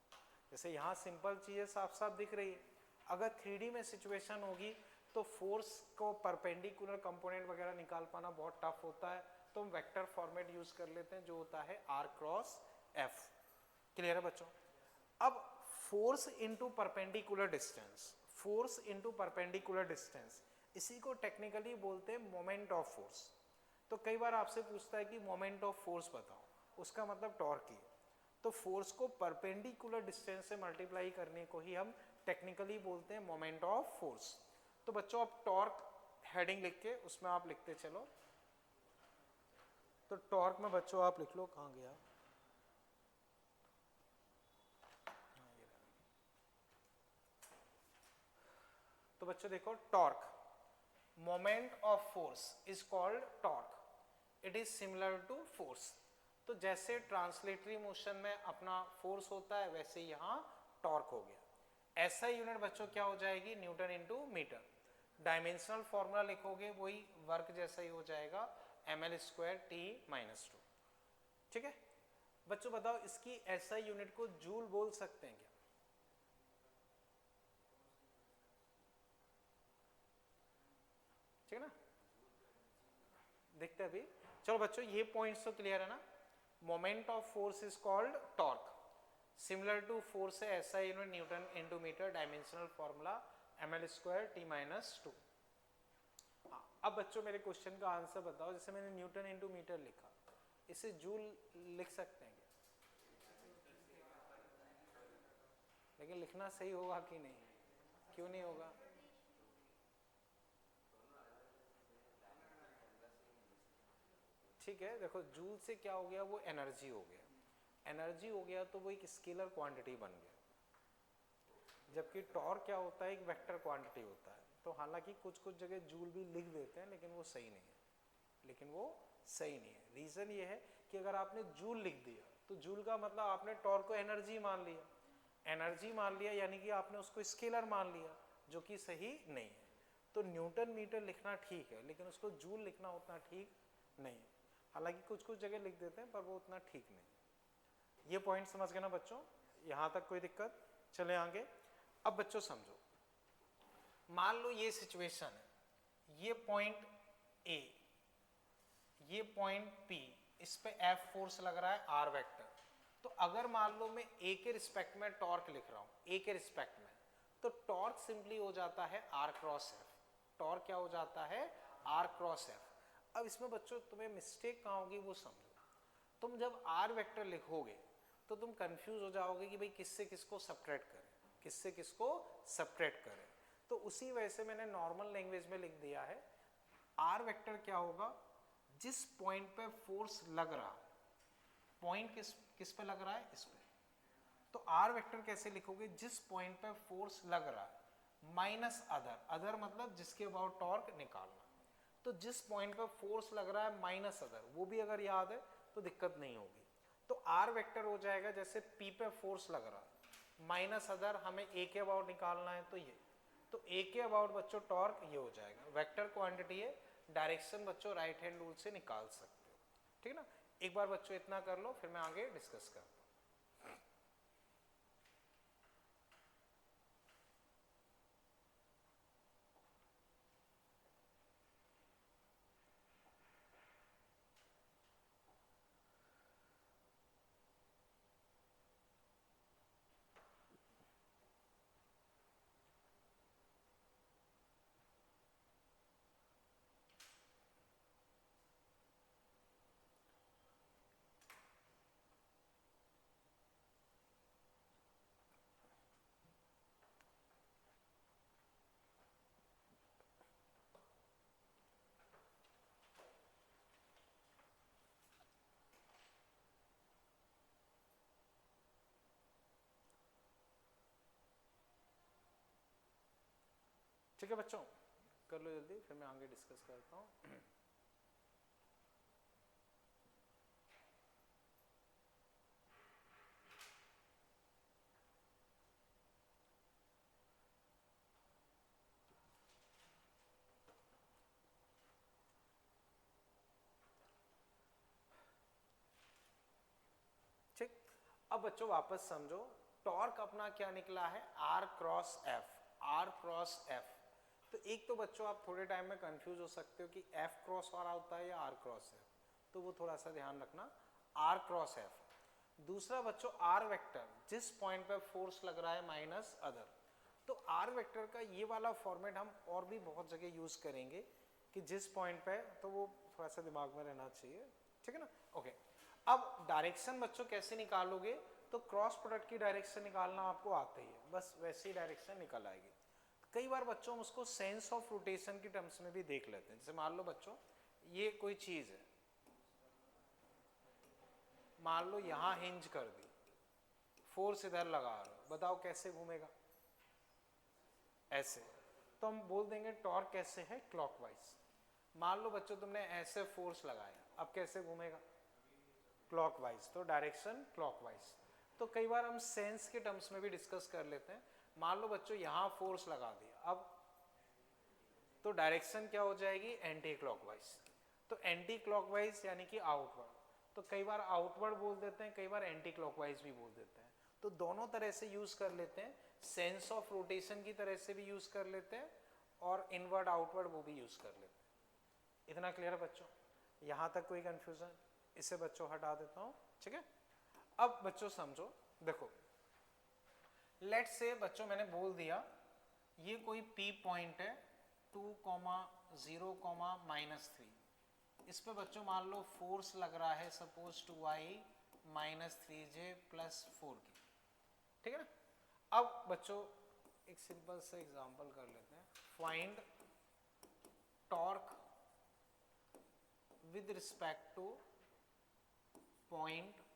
जैसे यहाँ सिंपल चीजें साफ साफ दिख रही है, अगर 3D में सिचुएशन होगी तो फोर्स को परपेंडिकुलर कंपोनेंट वगैरह निकाल पाना बहुत टफ होता है, तो हम वेक्टर फॉर्मेट यूज कर लेते हैं जो होता है R क्रॉस F। क्लियर है बच्चों? अब force into perpendicular distance, force into perpendicular distance, इसी को टेक्निकली बोलते हैं मोमेंट ऑफ फोर्स। तो कई बार आपसे पूछता है कि मोमेंट ऑफ फोर्स बताओ, उसका मतलब टॉर्क ही। तो फोर्स को परपेंडिकुलर डिस्टेंस से मल्टीप्लाई करने को ही हम टेक्निकली बोलते हैं मोमेंट ऑफ फोर्स। तो बच्चों आप टॉर्क हेडिंग लिख के उसमें आप लिखते चलो। तो टॉर्क में बच्चों आप लिख लो, कहाँ गया, तो बच्चों देखो torque, moment of force is called torque, it is similar to force. तो जैसे ट्रांसलेटरी मोशन में अपना फोर्स होता है वैसे यहाँ टॉर्क हो गया। ऐसा यूनिट बच्चों क्या हो जाएगी, newton into metre. Dimensional formula लिखोगे वही वर्क जैसा ही हो जाएगा, ml²T-2। ठीक है बच्चों, बताओ इसकी ऐसा यूनिट को जूल बोल सकते हैं क्या? ठीक है ना, देखते हैं अभी। चलो बच्चों ये पॉइंट्स तो क्लियर है ना। Moment of force is called torque, similar to force है ऐसा unit newton into metre, dimensional formula ml²T-2। अब बच्चों मेरे क्वेश्चन का आंसर बताओ, जैसे मैंने न्यूटन इंटू मीटर लिखा, इसे जूल लिख सकते हैं क्या? लेकिन लिखना सही होगा कि नहीं, क्यों नहीं होगा? ठीक है देखो, जूल से क्या हो गया, वो एनर्जी हो गया, एनर्जी हो गया तो वो एक स्केलर क्वांटिटी बन गया। जबकि टॉर्क क्या होता है, एक वेक्टर क्वांटिटी होता है। तो हालांकि कुछ कुछ जगह जूल भी लिख देते हैं लेकिन वो सही नहीं है, लेकिन वो सही नहीं है। रीजन ये है कि अगर आपने जूल लिख दिया तो जूल का मतलब आपने टॉर्क को एनर्जी मान लिया, एनर्जी मान लिया यानी कि आपने उसको स्केलर मान लिया, जो कि सही नहीं है। तो न्यूटन मीटर लिखना ठीक है लेकिन उसको जूल लिखना उतना ठीक नहीं है। हालांकि कुछ कुछ जगह लिख देते हैं पर वो उतना ठीक नहीं। ये पॉइंट समझ गए ना बच्चों, यहां तक कोई दिक्कत? चले आगे। अब बच्चों समझो, मान लो ये सिचुएशन है, ये पॉइंट ए, ये पॉइंट पी, इस पे एफ फोर्स लग रहा है आर वेक्टर। तो अगर मान लो मैं ए के रिस्पेक्ट में टॉर्क लिख रहा हूं, ए के रिस्पेक्ट में, तो टॉर्क सिंपली हो जाता है आर क्रॉस एफ। टॉर्क क्या हो जाता है, आर क्रॉस एफ। अब इसमें बच्चों तुम्हें मिस्टेक कहाँ होगी वो समझो। तुम जब आर वेक्टर लिखोगे तो तुम कंफ्यूज हो जाओगे कि भाई किससे किसको सब्ट्रैक्ट करें, किससे किसको सब्ट्रैक्ट करें। तो उसी वजह से मैंने नॉर्मल लैंग्वेज में लिख दिया है, आर वेक्टर क्या होगा, जिस पॉइंट पे फोर्स लग रहा, पॉइंट किस पे लग रहा है, इस पे। तो आर वेक्टर कैसे लिखोगे, जिस पॉइंट पे फोर्स लग रहा है माइनस अदर, अदर मतलब जिसके अबाउट टॉर्क निकालना। तो जिस पॉइंट पे फोर्स लग रहा है माइनस अदर, वो भी अगर याद है तो दिक्कत नहीं होगी। तो आर वेक्टर हो जाएगा, जैसे पी पे फोर्स लग रहा है माइनस अदर, हमें ए के अबाउट निकालना है तो ये, तो ए के अबाउट बच्चों टॉर्क ये हो जाएगा। वेक्टर क्वांटिटी है, डायरेक्शन बच्चों राइट हैंड रूल से निकाल सकते हो। ठीक है ना, एक बार बच्चों इतना कर लो फिर मैं आगे डिस्कस करता हूँ। ठीक है बच्चों, कर लो जल्दी फिर मैं आगे डिस्कस करता हूँ। ठीक, अब बच्चों वापस समझो, टॉर्क अपना क्या निकला है, R cross F. R cross F. तो एक तो बच्चों आप थोड़े टाइम में कंफ्यूज हो सकते हो कि एफ क्रॉस आर होता है या आर क्रॉस एफ, तो वो थोड़ा सा ध्यान रखना, आर क्रॉस एफ। दूसरा बच्चों आर वेक्टर, जिस पॉइंट पे फोर्स लग रहा है माइनस अदर। तो आर वेक्टर का ये वाला फॉर्मेट हम और भी बहुत जगह यूज करेंगे कि जिस पॉइंट पे, तो वो थोड़ा सा दिमाग में रहना चाहिए, ठीक है ना। ओके, अब डायरेक्शन बच्चों कैसे निकालोगे, तो क्रॉस प्रोडक्ट की डायरेक्शन निकालना आपको आता ही है, बस वैसी डायरेक्शन निकल आएगी। कई बार बच्चों हम उसको सेंस ऑफ रोटेशन की टर्म्स में भी देख लेते हैं। जैसे मान लो बच्चों ये कोई चीज है, मान लो यहां हिंज कर दी, फोर्स इधर लगा रहे हो, बताओ कैसे घूमेगा, ऐसे। तो हम बोल देंगे टॉर्क कैसे है, क्लॉकवाइज। मान लो बच्चों तुमने ऐसे फोर्स लगाया, अब कैसे घूमेगा, क्लॉकवाइज, तो डायरेक्शन क्लॉकवाइज। तो कई बार हम सेंस के टर्म्स में भी डिस्कस कर लेते हैं। मान लो बच्चों यहां फोर्स लगा दिया, अब तो डायरेक्शन क्या हो जाएगी, एंटी क्लॉकवाइज। तो एंटी क्लॉकवाइज यानी कि आउटवर्ड। तो कई बार आउटवर्ड बोल देते हैं, कई बार एंटी क्लॉकवाइज भी बोल देते हैं। तो दोनों तरह से यूज कर लेते हैं, सेंस ऑफ रोटेशन की तरह से भी यूज कर लेते हैं और इनवर्ड आउटवर्ड वो भी यूज कर लेते हैं। इतना क्लियर है बच्चों, यहां तक कोई कंफ्यूजन, इसे बच्चों हटा देता हूं, ठीक है। अब बच्चों समझो, देखो लेट से बच्चों मैंने बोल दिया ये कोई P पॉइंट है 2,0, -3, इस पे बच्चों मान लो फोर्स लग रहा है सपोज 2i -3j + 4 की, ठीक है ना। अब बच्चों एक सिंपल सा एग्जांपल कर लेते हैं, find torque with respect two point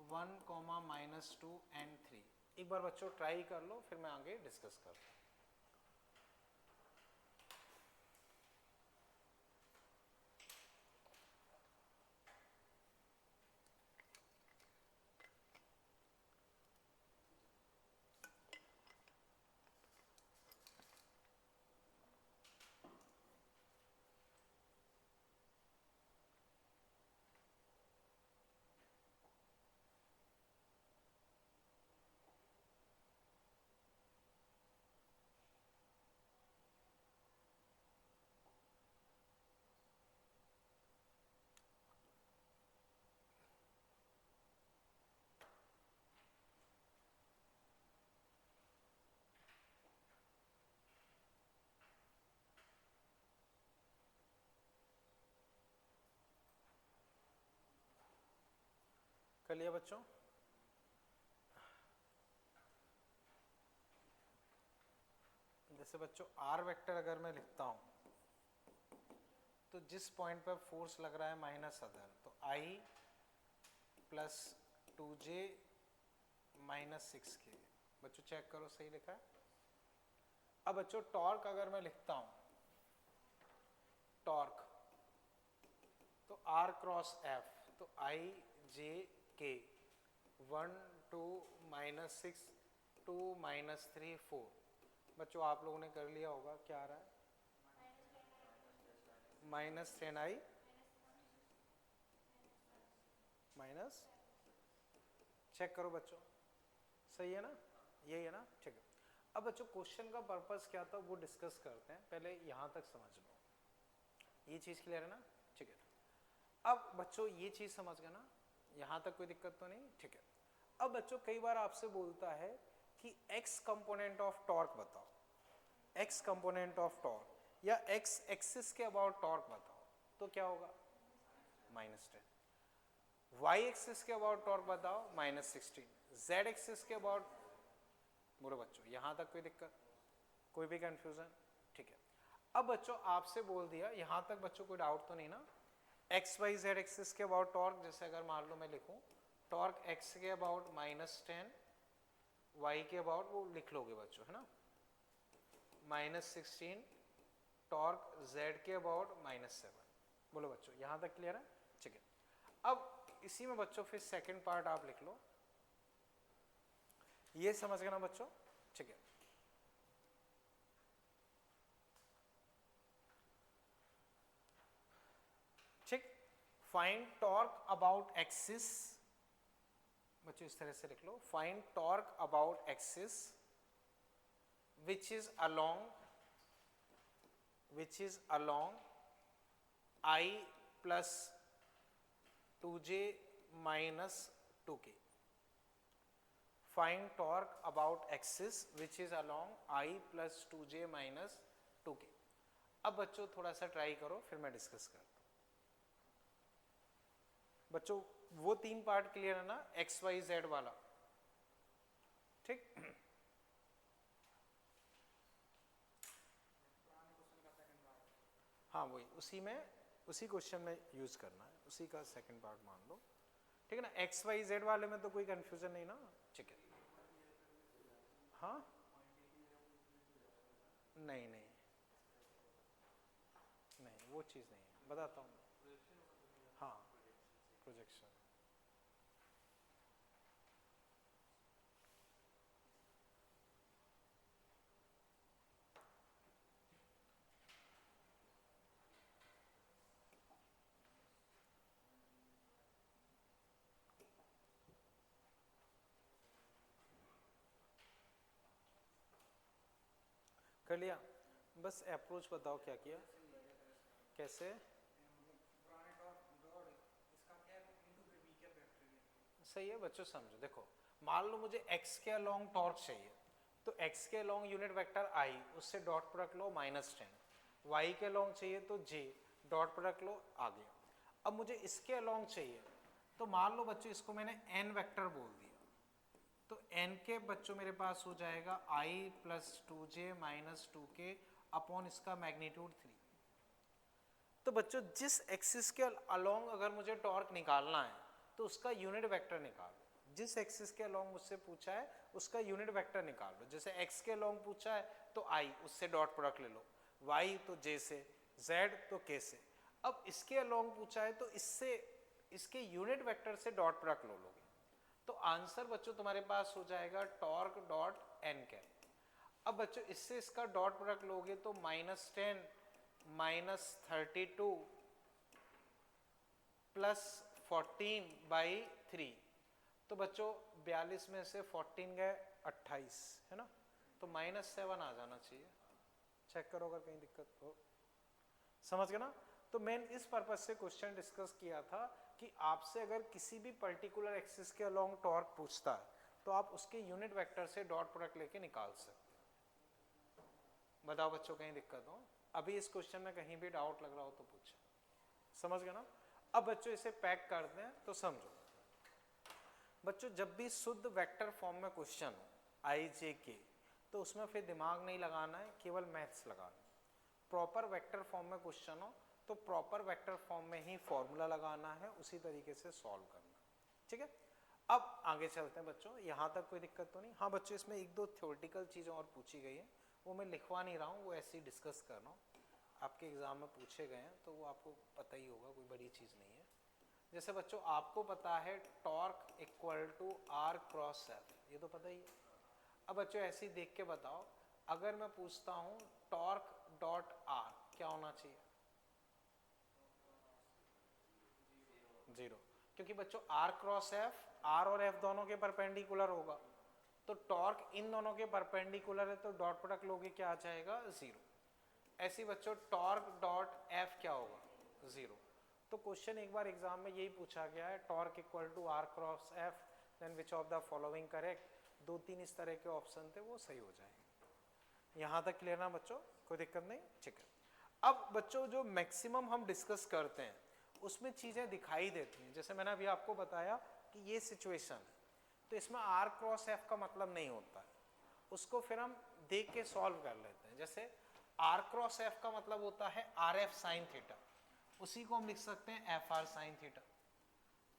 1, -2 and 3। एक बार बच्चों ट्राई कर लो, फिर मैं आगे डिस्कस करता हूँ। कर लिया बच्चों, जैसे बच्चों आर वेक्टर अगर मैं लिखता हूं, तो जिस पॉइंट पर फोर्स लग रहा है माइनस अदर, तो I + 2j -6k। बच्चों चेक करो सही लिखा है। अब बच्चों टॉर्क अगर मैं लिखता हूं, टॉर्क तो R क्रॉस F, तो I j k 1, 2, -6, 2, -3, 4। बच्चों आप लोगों ने कर लिया होगा, क्या आ रहा है, -10i माइनस, चेक करो बच्चों सही है ना, यही है ना, ठीक है। अब बच्चों क्वेश्चन का पर्पस क्या था वो डिस्कस करते हैं, पहले यहां तक समझ लो, ये चीज क्लियर है ना, ठीक है। अब बच्चों ये चीज समझ गए ना, यहां तक कोई दिक्कत तो नहीं, ठीक है। अब बच्चों कई बार आपसे बोलता है कि x कंपोनेंट ऑफ टॉर्क बताओ, x कंपोनेंट ऑफ टॉर्क या x एक्सिस के अबाउट टॉर्क बताओ, तो क्या होगा, -10। y एक्सिस के अबाउट टॉर्क बताओ, -16। z एक्सिस के अबाउट, बोलो बच्चों यहां तक कोई दिक्कत, कोई भी कंफ्यूजन, ठीक है। अब बच्चों आपसे बोल दिया, यहां तक बच्चों कोई डाउट तो नहीं ना, एक्स वाई जेड एक्सिस के अबाउट टॉर्क, जैसे अगर मान लो मैं लिखूं टॉर्क एक्स के अबाउट -10, वाई के अबाउट वो लिख लोगे बच्चों, है ना, -16, टॉर्क जेड के अबाउट -7। बोलो बच्चों यहां तक क्लियर है, ठीक है। अब इसी में बच्चों फिर सेकंड पार्ट आप लिख लो, ये समझ गए ना बच्चों, ठीक है। ठीक, फाइंड टॉर्क अबाउट एक्सिस, बच्चों इस तरह से लिख लो, find torque about axis which is along I plus 2j minus 2k. Find torque about axis which is along I plus 2j minus 2k. अब बच्चों थोड़ा सा ट्राई करो, फिर मैं डिस्कस करता हूँ. बच्चों वो 3 पार्ट क्लियर है ना, एक्स वाई जेड वाला, ठीक. हाँ वही, उसी क्वेश्चन में यूज करना है, उसी का सेकंड पार्ट मान लो, ठीक है ना. एक्स वाई जेड वाले में तो कोई कंफ्यूजन नहीं ना, ठीक है. हाँ नहीं नहीं नहीं, वो चीज़ नहीं है, बताता हूँ. हाँ प्रोजेक्शन. कर लिया. बस अप्रोच बताओ क्या किया, कैसे. सही है बच्चों, समझो. देखो मान लो मुझे x के अलोंग टॉर्क चाहिए, तो x के अलोंग यूनिट वेक्टर i, उससे डॉट प्रोडक्ट लो -10. y के अलोंग चाहिए तो j, डॉट प्रोडक्ट लो, आ गया. अब मुझे इसके अलोंग चाहिए, तो मान लो बच्चों इसको मैंने n वेक्टर बोल दिया, तो n के बच्चों मेरे पास हो जाएगा i plus 2j minus 2k upon इसका मैग्नीट्यूड 3. तो बच्चों जिस एक्सिस के अलोंग अगर मुझे टॉर्क निकालना है तो उसका यूनिट वेक्टर निकाल लो. जिस एक्सिस के अलोंग मुझसे पूछा है उसका यूनिट वेक्टर निकाल लो. जैसे x के अलोंग पूछा है तो i, उससे डॉट प्रोडक्ट ले लो. y तो j से, z तो k से. अब इसके अलोंग पूछा है तो इससे इसके यूनिट वेक्टर से डॉट प्रोडक्ट लो लोगे, तो आंसर बच्चों तुम्हारे पास हो जाएगा टॉर्क डॉट n कैप. अब बच्चों इससे इसका डॉट प्रोडक्ट लोगे तो -10 -32 प्लस 14/3. तो बच्चों 42 में से 14 गए 28, है ना, तो -7 आ जाना चाहिए. चेक करो अगर कहीं दिक्कत हो. समझ गए ना. तो मैंने इस पर्पज से क्वेश्चन डिस्कस किया था कि आपसे अगर किसी भी पर्टिकुलर एक्सिस के अलोंग टॉर्क पूछता है तो आप उसके यूनिट वेक्टर से डॉट प्रोडक्ट लेके निकाल सकते. बताओ बच्चों कहीं दिक्कत हो. अभी इस क्वेश्चन में कहीं भी डाउट लग रहा हो तो पूछो. समझ गए ना. अब बच्चों इसे पैक करते हैं. तो समझो बच्चों, जब भी शुद्ध वेक्टर फॉर्म में क्वेश्चन हो आई जे के, तो उसमें फिर दिमाग नहीं लगाना है, केवल मैथ्स लगाना. प्रॉपर वेक्टर फॉर्म में क्वेश्चन हो तो प्रॉपर वेक्टर फॉर्म में ही फॉर्मूला लगाना है, उसी तरीके से सॉल्व करना. ठीक है. अब आगे चलते हैं बच्चों. यहाँ तक कोई दिक्कत तो नहीं. हाँ बच्चों, इसमें 1-2 थ्योरेटिकल चीज़ें और पूछी गई हैं, वो मैं लिखवा नहीं रहा हूँ, वो ऐसे ही डिस्कस कर रहा हूँ. आपके एग्जाम में पूछे गए हैं तो वो आपको पता ही होगा, कोई बड़ी चीज़ नहीं है. जैसे बच्चों आपको पता है torque equal to R cross F, ये तो पता ही है. अब बच्चों ऐसे ही देख के बताओ, अगर मैं पूछता हूँ टॉर्क डॉट आर, क्या होना चाहिए? 0, क्योंकि बच्चों आर क्रॉस एफ, आर और एफ दोनों के परपेंडिकुलर होगा, तो टॉर्क इन दोनों के परपेंडिकुलर है, तो डॉट प्रोडक्ट लोगे क्या आ जाएगा? 0. ऐसे बच्चों टॉर्क डॉट एफ क्या होगा? 0. तो क्वेश्चन एक बार एग्जाम में यही पूछा गया है, torque equal to R cross F, then which of the following correct. 2-3 इस तरह के ऑप्शन थे, वो सही हो जाएंगे. यहाँ तक क्लियर ना बच्चों, कोई दिक्कत नहीं. ठीक है. अब बच्चों जो मैक्सिमम हम डिस्कस करते हैं उसमें चीज़ें दिखाई देती हैं. जैसे मैंने अभी आपको बताया कि ये सिचुएशन है, तो इसमें आर क्रॉस एफ का मतलब नहीं होता है, उसको फिर हम देख के सॉल्व कर लेते हैं. जैसे आर क्रॉस एफ का मतलब होता है आर एफ साइन थीटा, उसी को हम लिख सकते हैं एफ आर साइन थीटा.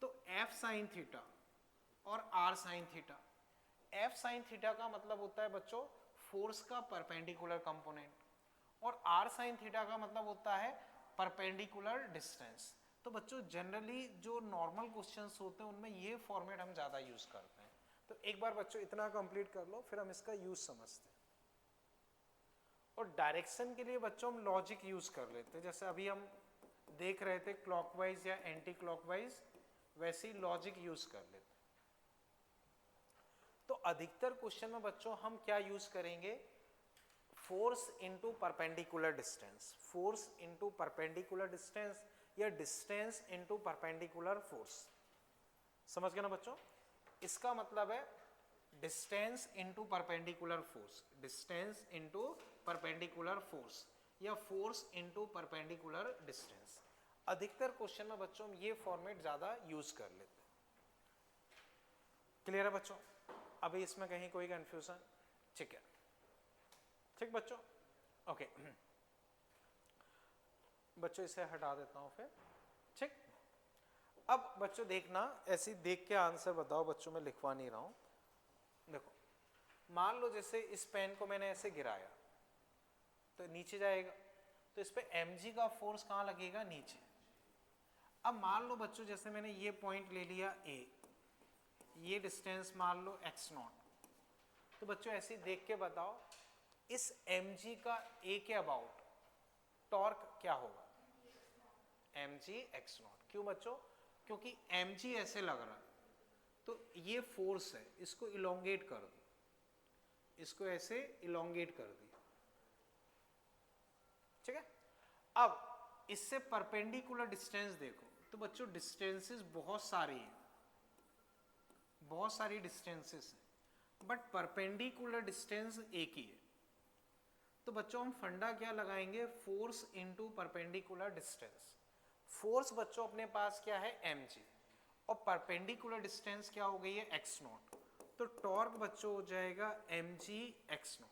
तो एफ साइन थीटा और R sine theta, F sine theta का मतलब होता है बच्चों फोर्स का परपेंडिकुलर कंपोनेंट, और आर साइन थीटा का मतलब होता है परपेंडिकुलर डिस्टेंस. तो बच्चों जनरली जो नॉर्मल क्वेश्चंस होते हैं उनमें ये फॉर्मेट हम ज़्यादा यूज करते हैं. तो एक बार बच्चों इतना कंप्लीट कर लो, फिर हम इसका यूज समझते हैं. और डायरेक्शन के लिए बच्चों हम लॉजिक यूज कर लेते हैं. जैसे अभी हम देख रहे थे क्लॉकवाइज या एंटी क्लॉकवाइज, वैसे ही लॉजिक यूज कर लेते. तो अधिकतर क्वेश्चन में बच्चों हम क्या यूज करेंगे? Force into perpendicular distance, force into perpendicular distance या डिस्टेंस इनटू परपेंडिकुलर फोर्स। समझ गए ना बच्चों? इसका मतलब है distance into perpendicular force, distance into perpendicular force या फोर्स इनटू परपेंडिकुलर डिस्टेंस। अधिकतर क्वेश्चन में बच्चों हम ये फॉर्मेट ज्यादा यूज कर लेते हैं। क्लियर है बच्चों? अभी इसमें कहीं कोई कंफ्यूजन? ठीक है, ठीक बच्चों, ओके। बच्चों इसे हटा देता हूं फिर, ठीक। अब बच्चों देखना, ऐसे देख के आंसर बताओ बच्चों, मैं लिखवा नहीं रहा हूं। देखो, मान लो जैसे इस पेन को मैंने ऐसे गिराया तो नीचे जाएगा, तो इस पे mg का फोर्स कहां लगेगा? नीचे। अब मान लो बच्चों जैसे मैंने ये पॉइंट ले लिया a, ये डिस्टेंस मान लो x0, तो बच्चों ऐसे देख के बताओ इस mg का a के अबाउट टॉर्क क्या होगा? mg x0। क्यों बच्चों? क्योंकि mg ऐसे लग रहा है, तो ये फोर्स है, इसको इलोंगेट कर दो, इसको ऐसे इलोंगेट कर दिया, ठीक है। अब इससे परपेंडिकुलर डिस्टेंस देखो, तो बच्चों डिस्टेंसेस बहुत सारी हैं, बहुत सारी डिस्टेंसेस हैं, बट परपेंडिकुलर डिस्टेंस एक ही है। तो बच्चों हम फंडा क्या लगाएंगे? Force into perpendicular distance. Force बच्चों अपने पास क्या है? mg, और परपेंडिकुलर डिस्टेंस क्या हो गई है? x0। तो टॉर्क बच्चों हो जाएगा mg x0।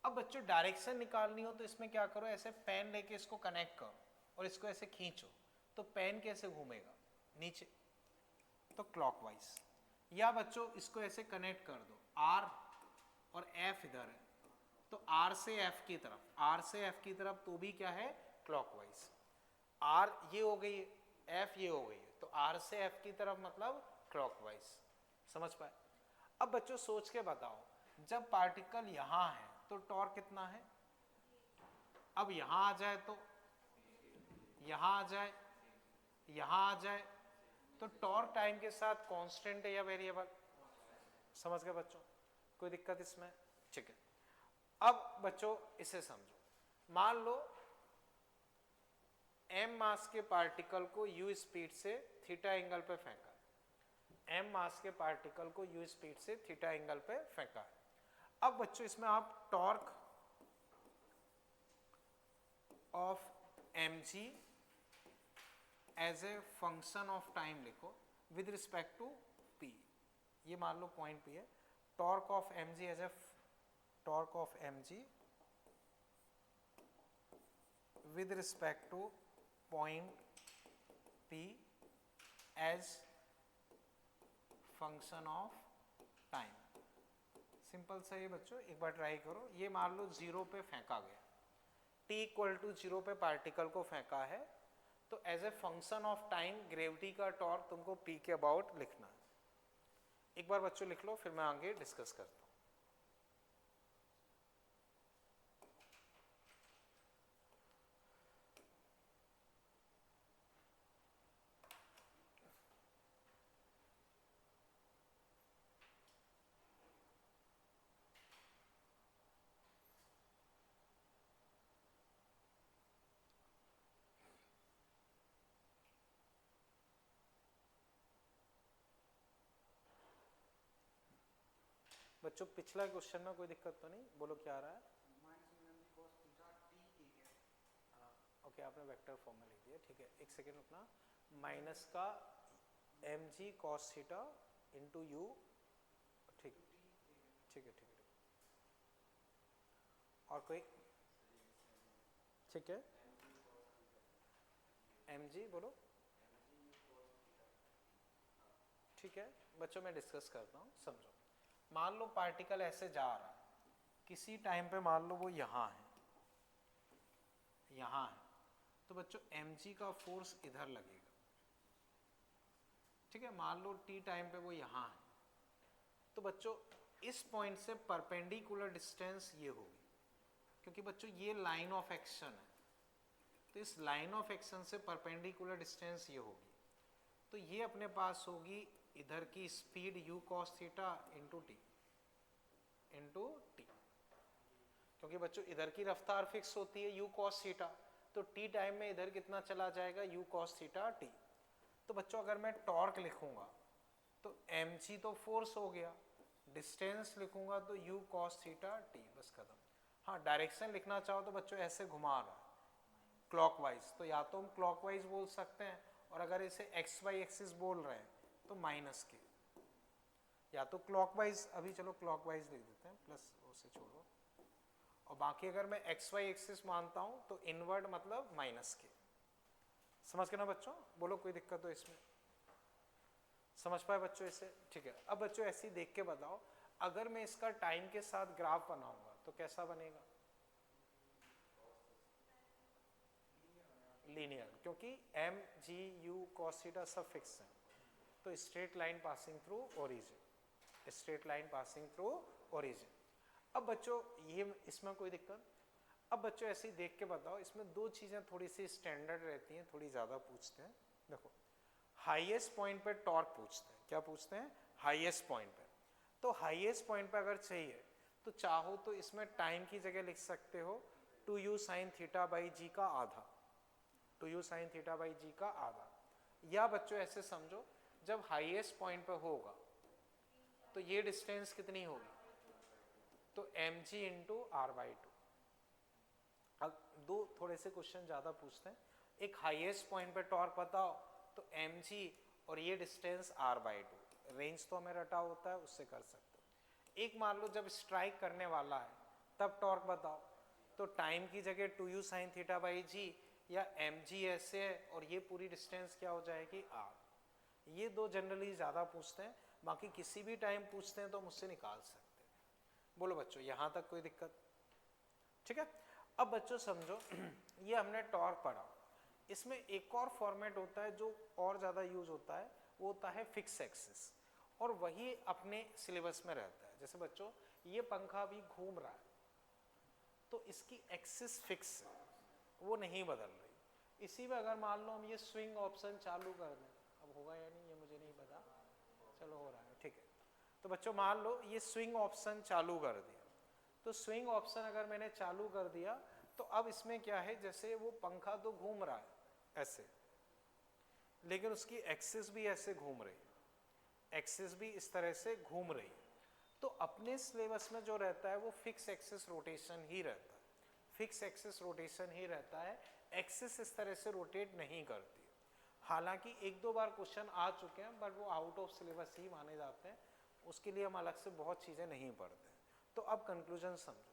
अब बच्चों डायरेक्शन निकालनी हो तो इसमें क्या करो, ऐसे पेन लेके इसको कनेक्ट करो और इसको ऐसे खींचो, तो पेन कैसे घूमेगा? नीचे, तो क्लॉकवाइज। या बच्चों इसको ऐसे कनेक्ट कर दो, R और F इधर है, तो R से F की तरफ, R से F की तरफ, तो भी क्या है? क्लॉकवाइज। R ये हो गई है, F ये हो गई है, तो R से F की तरफ मतलब क्लॉकवाइज। समझ पाए? अब बच्चों सोच के बताओ, जब पार्टिकल यहां है तो टॉर्क कितना है? अब यहां आ जाए तो यहां आ जाए, यहां आ जाए, तो टॉर्क टाइम के साथ कांस्टेंट है या वेरिएबल? समझ गए बच्चों? कोई दिक्कत इसमें? ठीक है। अब बच्चों इसे समझो, मान लो m मास के पार्टिकल को u स्पीड से थीटा एंगल पे फेंका, m मास के पार्टिकल को u स्पीड से थीटा एंगल पे फेंका है। अब बच्चों इसमें आप torque of mg as a function of time लिखो विद रिस्पेक्ट टू p। ये मान लो पॉइंट p है, torque of mg as a torque of mg with respect to point P as function of time। Simple सा ये बच्चों, एक बार try करो। ये मान लो 0 पे फेंका गया, t इक्वल टू 0 पे पार्टिकल को फेंका है, तो as a function of time gravity का टॉर्क तुमको P के अबाउट लिखना है। एक बार बच्चों लिख लो, फिर मैं आगे डिस्कस करता हूँ। बच्चों पिछला क्वेश्चन में कोई दिक्कत तो नहीं? बोलो क्या आ रहा है? ओके, आपने वेक्टर फॉर्म में लिख दिया, ठीक है। एक सेकेंड रुकना, माइनस का mg cos theta into you, ठीक, ठीक है, ठीक है। और कोई? ठीक है, mg बोलो, ठीक है। बच्चों मैं डिस्कस करता हूँ, समझो। मान लो पार्टिकल ऐसे जा रहा है, किसी टाइम पे मान लो वो यहाँ है, यहाँ है, तो बच्चों mg का फोर्स इधर लगेगा, ठीक है। मान लो t टाइम पे वो यहाँ है, तो बच्चों इस पॉइंट से परपेंडिकुलर डिस्टेंस ये होगी, क्योंकि बच्चों ये लाइन ऑफ एक्शन है, तो इस लाइन ऑफ एक्शन से परपेंडिकुलर डिस्टेंस ये होगी, तो ये अपने पास होगी इधर की speed u cos theta into T, क्योंकि बच्चों इधर की रफ्तार फिक्स होती है u cos थीटा, तो t टाइम में इधर कितना चला जाएगा u cos थीटा t। तो बच्चों अगर मैं टॉर्क लिखूंगा तो mg तो फोर्स हो गया, डिस्टेंस लिखूंगा तो u cos थीटा t, बस खत्म। हाँ, डायरेक्शन लिखना चाहो तो बच्चों ऐसे घुमा रहा है क्लॉकवाइज, तो या तो हम क्लॉकवाइज बोल सकते हैं, और अगर इसे एक्स वाई एक्सिस बोल रहे हैं तो माइनस के, या तो क्लॉकवाइज, अभी चलो क्लॉकवाइज लिख देते हैं, प्लस उसे छोड़ो, और बाकी अगर मैं एक्स वाई एक्सिस मानता हूं तो इनवर्ड मतलब माइनस के। समझ के ना बच्चों? बोलो कोई दिक्कत हो इसमें? समझ पाए बच्चों इसे? ठीक है। अब बच्चों ऐसे ही देख के बताओ, अगर मैं इसका टाइम के साथ ग्राफ बनाऊंगा तो कैसा बनेगा? लीनियर, क्योंकि M G U cos theta सब फिक्स है, तो straight line passing through origin, straight line passing through origin. अब बच्चों ये इसमें कोई दिक्कत? अब बच्चों ऐसे ही देख के बताओ, इसमें दो चीजें थोड़ी सी स्टैंडर्ड रहती हैं, थोड़ी ज्यादा पूछते हैं। देखो, हाईएस्ट पॉइंट पे टॉर्क पूछते हैं। क्या पूछते हैं? हाईएस्ट पॉइंट पे। तो हाईएस्ट पॉइंट पे अगर चाहिए तो चाहो तो इसमें टाइम की जगह लिख सकते हो 2u sin थीटा बाई जी का आधा, 2u sin थीटा बाई जी का आधा। या बच्चों ऐसे समझो, जब हाईएस्ट पॉइंट पे होगा तो ये डिस्टेंस कितनी होगी? तो mg into R by two. अब दो थोड़े से क्वेश्चन ज्यादा पूछते हैं, एक हाईएस्ट पॉइंट पे टॉर्क बताओ तो mg और ये distance r by two, range तो हमें रटा होता है, उससे कर सकते हो। एक मान लो जब स्ट्राइक करने वाला है तब टॉर्क बताओ, तो टाइम की जगह 2u sin थीटा बाई जी, या mg ऐसे है और ये पूरी डिस्टेंस क्या हो जाएगी? r। ये दो जनरली ज्यादा पूछते हैं, बाकी किसी भी टाइम पूछते हैं तो मुझसे निकाल सकते हैं। बोलो बच्चों यहां तक कोई दिक्कत? ठीक है। अब बच्चों समझो ये हमने टॉर्क पढ़ा, इसमें एक और फॉर्मेट होता है जो और ज़्यादा यूज होता है, वो होता है फिक्स एक्सिस, और वही अपने सिलेबस में रहता है। जैसे बच्चों ये पंखा अभी घूम रहा है तो इसकी एक्सिस फिक्स है, वो नहीं बदल रही। इसी में अगर मान लो हम ये स्विंग ऑप्शन चालू कर दें, अब होगा या नहीं ये मुझे नहीं पता, चलो हो रहा है, ठीक है। तो बच्चों मान लो ये स्विंग ऑप्शन चालू कर दिया, तो स्विंग ऑप्शन अगर मैंने चालू कर दिया तो अब इसमें क्या है, जैसे वो पंखा तो घूम रहा है ऐसे, लेकिन उसकी एक्सिस भी ऐसे घूम रही है, एक्सिस भी इस तरह से घूम रही है। तो अपने सिलेबस में जो रहता है वो फिक्स एक्सिस रोटेशन ही रहता है, फिक्स एक्सिस रोटेशन ही रहता है, एक्सिस इस तरह से रोटेट नहीं करती। हालांकि एक दो बार क्वेश्चन आ चुके हैं, बट वो आउट ऑफ सिलेबस ही माने जाते हैं, उसके लिए हम अलग से बहुत चीज़ें नहीं पढ़ते। तो अब कंक्लूजन समझो,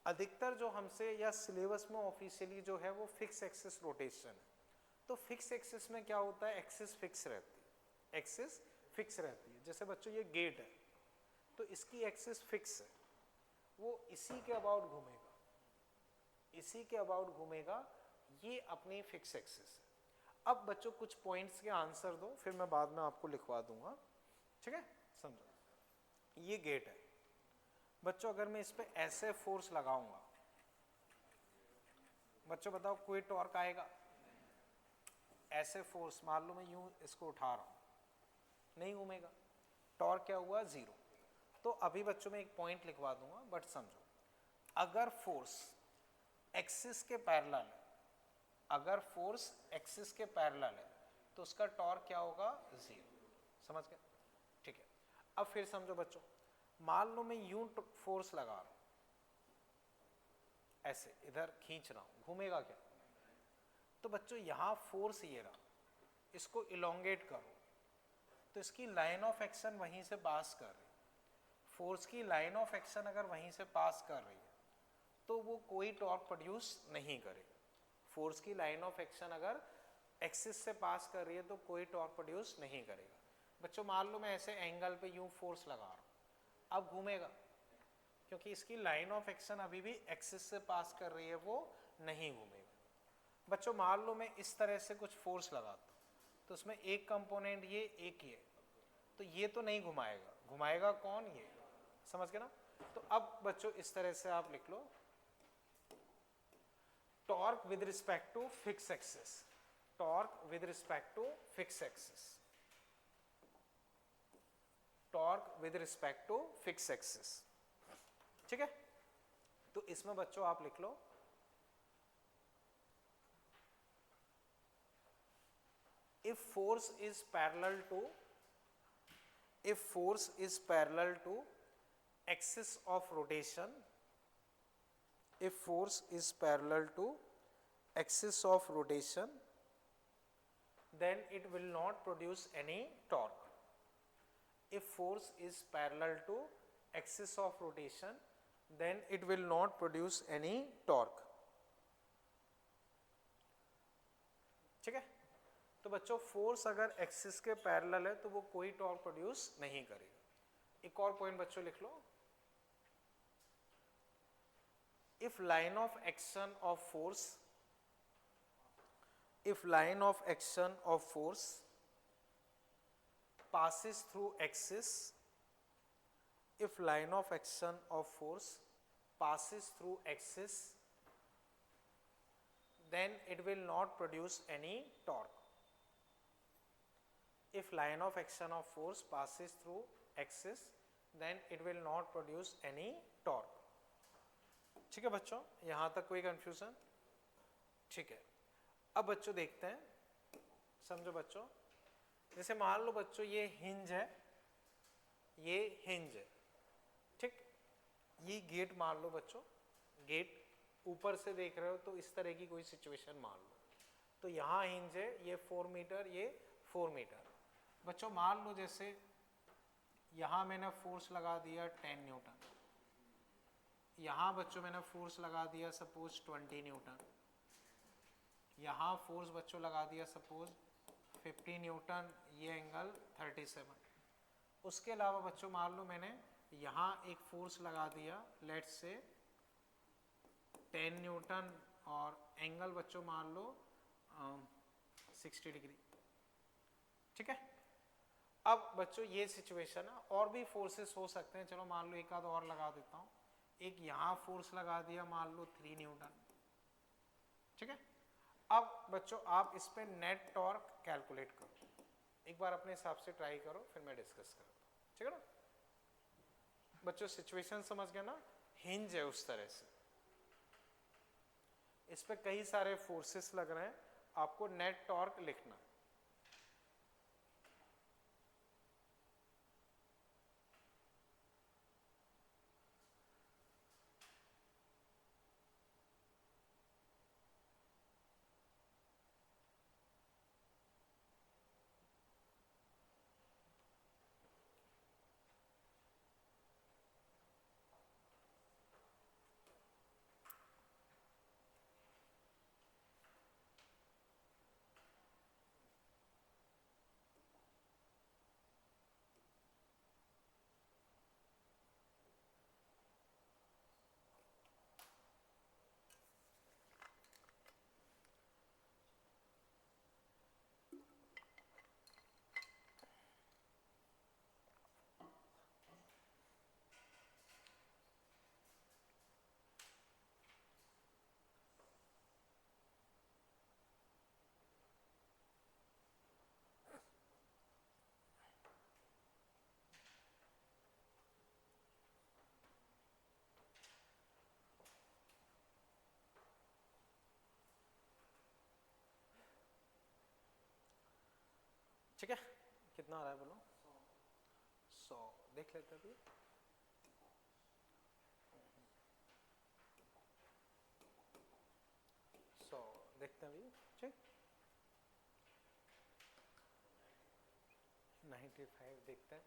अधिकतर जो हमसे या सिलेबस में ऑफिशियली जो है वो फिक्स एक्सिस रोटेशन है। तो फिक्स एक्सिस में क्या होता है? एक्सिस फिक्स रहती है, एक्सिस फिक्स रहती है। जैसे बच्चों ये गेट है तो इसकी एक्सिस फिक्स है, वो इसी के अबाउट घूमेगा, इसी के अबाउट घूमेगा, ये अपनी फिक्स एक्सिस है। अब बच्चों कुछ पॉइंट्स के आंसर दो, फिर मैं बाद में आपको लिखवा दूंगा, ठीक है? समझो ये गेट है बच्चों, अगर मैं इस पे ऐसे फोर्स लगाऊंगा, बच्चों बताओ कोई टॉर्क आएगा? ऐसे फोर्स मान लो मैं यूं इसको उठा रहा हूं, नहीं घूमेगा, टॉर्क क्या हुआ? जीरो। तो अभी बच्चों में एक पॉइंट लिखवा दूंगा, बट समझो, अगर फोर्स एक्सिस के पैरेलल है, अगर फोर्स एक्सिस के पैरेलल है तो उसका टॉर्क क्या होगा? जीरो। समझ गए? ठीक है। अब फिर समझो बच्चों, मान लो मैं यूं फोर्स लगा रहा हूं, ऐसे इधर खींच रहा हूं, घूमेगा क्या? तो बच्चों यहां फोर्स ये रहा, इसको इलोंगेट करो तो इसकी लाइन ऑफ एक्शन वहीं से पास कर रही, फोर्स की लाइन ऑफ एक्शन अगर वहीं से पास कर रही है तो वो कोई टॉर्क प्रोड्यूस नहीं करेगा। फोर्स की लाइन ऑफ एक्शन अगर एक्सिस से पास कर रही है तो कोई टॉर्क प्रोड्यूस नहीं करेगा। बच्चों मान लो मैं ऐसे एंगल पे यूं फोर्स लगा रहा हूं, अब घूमेगा? क्योंकि इसकी लाइन ऑफ एक्शन अभी भी एक्सिस से पास कर रही है, वो नहीं घूमेगा। बच्चों मान लो मैं इस तरह से कुछ फोर्स लगाता हूं, तो उसमें एक कंपोनेंट ये, एक ये, तो ये तो नहीं घुमाएगा, घुमाएगा कौन? ये। समझ गए ना? तो अब बच्चों इस तरह से आप लिख लो, torque with respect to fix axis, torque with respect to fix axis, torque with respect to fix axis, ठीक है? तो इसमें बच्चों आप लिख लो if force is parallel to axis of rotation, if force is parallel to axis of rotation, then it will not produce any torque. If force is parallel to axis of rotation, then it will not produce any torque. ठीक है, तो बच्चों force अगर axis के parallel है तो वो कोई टॉर्क प्रोड्यूस नहीं करेगा. एक और पॉइंट बच्चों लिख लो, if line of action of force passes through axis, if line of action of force passes through axis, then it will not produce any torque. If line of action of force passes through axis, then it will not produce any torque. ठीक है बच्चों, यहां तक कोई confusion? ठीक है, अब बच्चों देखते हैं, समझो बच्चों, जैसे मान लो बच्चों ये हिंज है, ये हिंज है, ठीक, ये गेट मान लो बच्चों, गेट ऊपर से देख रहे हो तो इस तरह की कोई सिचुएशन मान लो, तो यहाँ हिंज है, ये 4 मीटर, ये 4 मीटर. बच्चों मान लो जैसे यहाँ मैंने फोर्स लगा दिया 10 न्यूटन, यहाँ बच्चों मैंने फोर्स लगा दिया सपोज 20 न्यूटन, यहाँ फोर्स बच्चों लगा दिया सपोज 50 न्यूटन, ये एंगल 37. उसके अलावा बच्चों मान लो मैंने यहाँ एक फोर्स लगा दिया लेट्स से 10 न्यूटन और एंगल बच्चों मान लो 60 डिग्री. ठीक है, अब बच्चों ये सिचुएशन है, और भी फोर्सेस हो सकते हैं, चलो मान लो एक आध और लगा देता हूँ. एक यहाँ फोर्स लगा दिया मान लो 3 न्यूटन. ठीक है, अब बच्चों आप इस पे नेट टॉर्क कैलकुलेट करो, एक बार अपने हिसाब से ट्राई करो, फिर मैं डिस्कस करता हूँ. ठीक है ना बच्चों, सिचुएशन समझ गए ना, हिंज है उस तरह से, इस पे कई सारे फोर्सेस लग रहे हैं, आपको नेट टॉर्क लिखना. ठीक है, कितना आ रहा है बोलो? 100. देख लेते हैं अभी. 100 देखते हैं अभी. ठीक, 95 देखते हैं,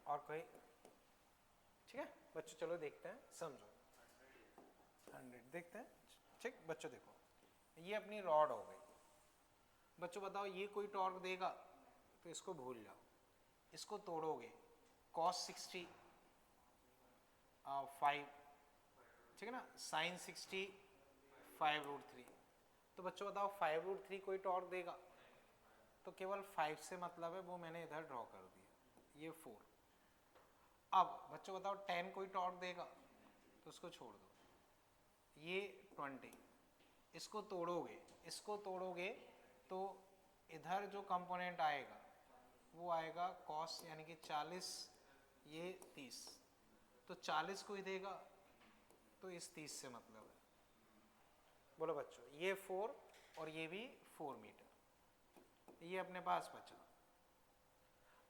और कोई? ठीक है बच्चों, चलो देखते हैं, समझो 100 देखते हैं. ठीक बच्चों, देखो ये अपनी रॉड हो गई. बच्चों बताओ ये कोई टॉर्क देगा? तो इसको भूल जाओ, इसको तोड़ोगे cos 60 5, ठीक है ना, sin 60 5√3. तो बच्चों बताओ 5√3 कोई टॉर्क देगा? तो केवल 5 से मतलब है, वो मैंने इधर ड्रॉ कर दिया, ये 4. अब बच्चों बताओ 10 कोई टॉर्क देगा? तो उसको छोड़ दो, ये 20. इसको तोड़ोगे तो इधर जो कंपोनेंट आएगा वो आएगा cos, यानी कि 40, ये 30. तो 40 कोई देगा? तो इस 30 से मतलब है। बोलो बच्चों, ये 4 और ये भी 4 मीटर, ये अपने पास बचा।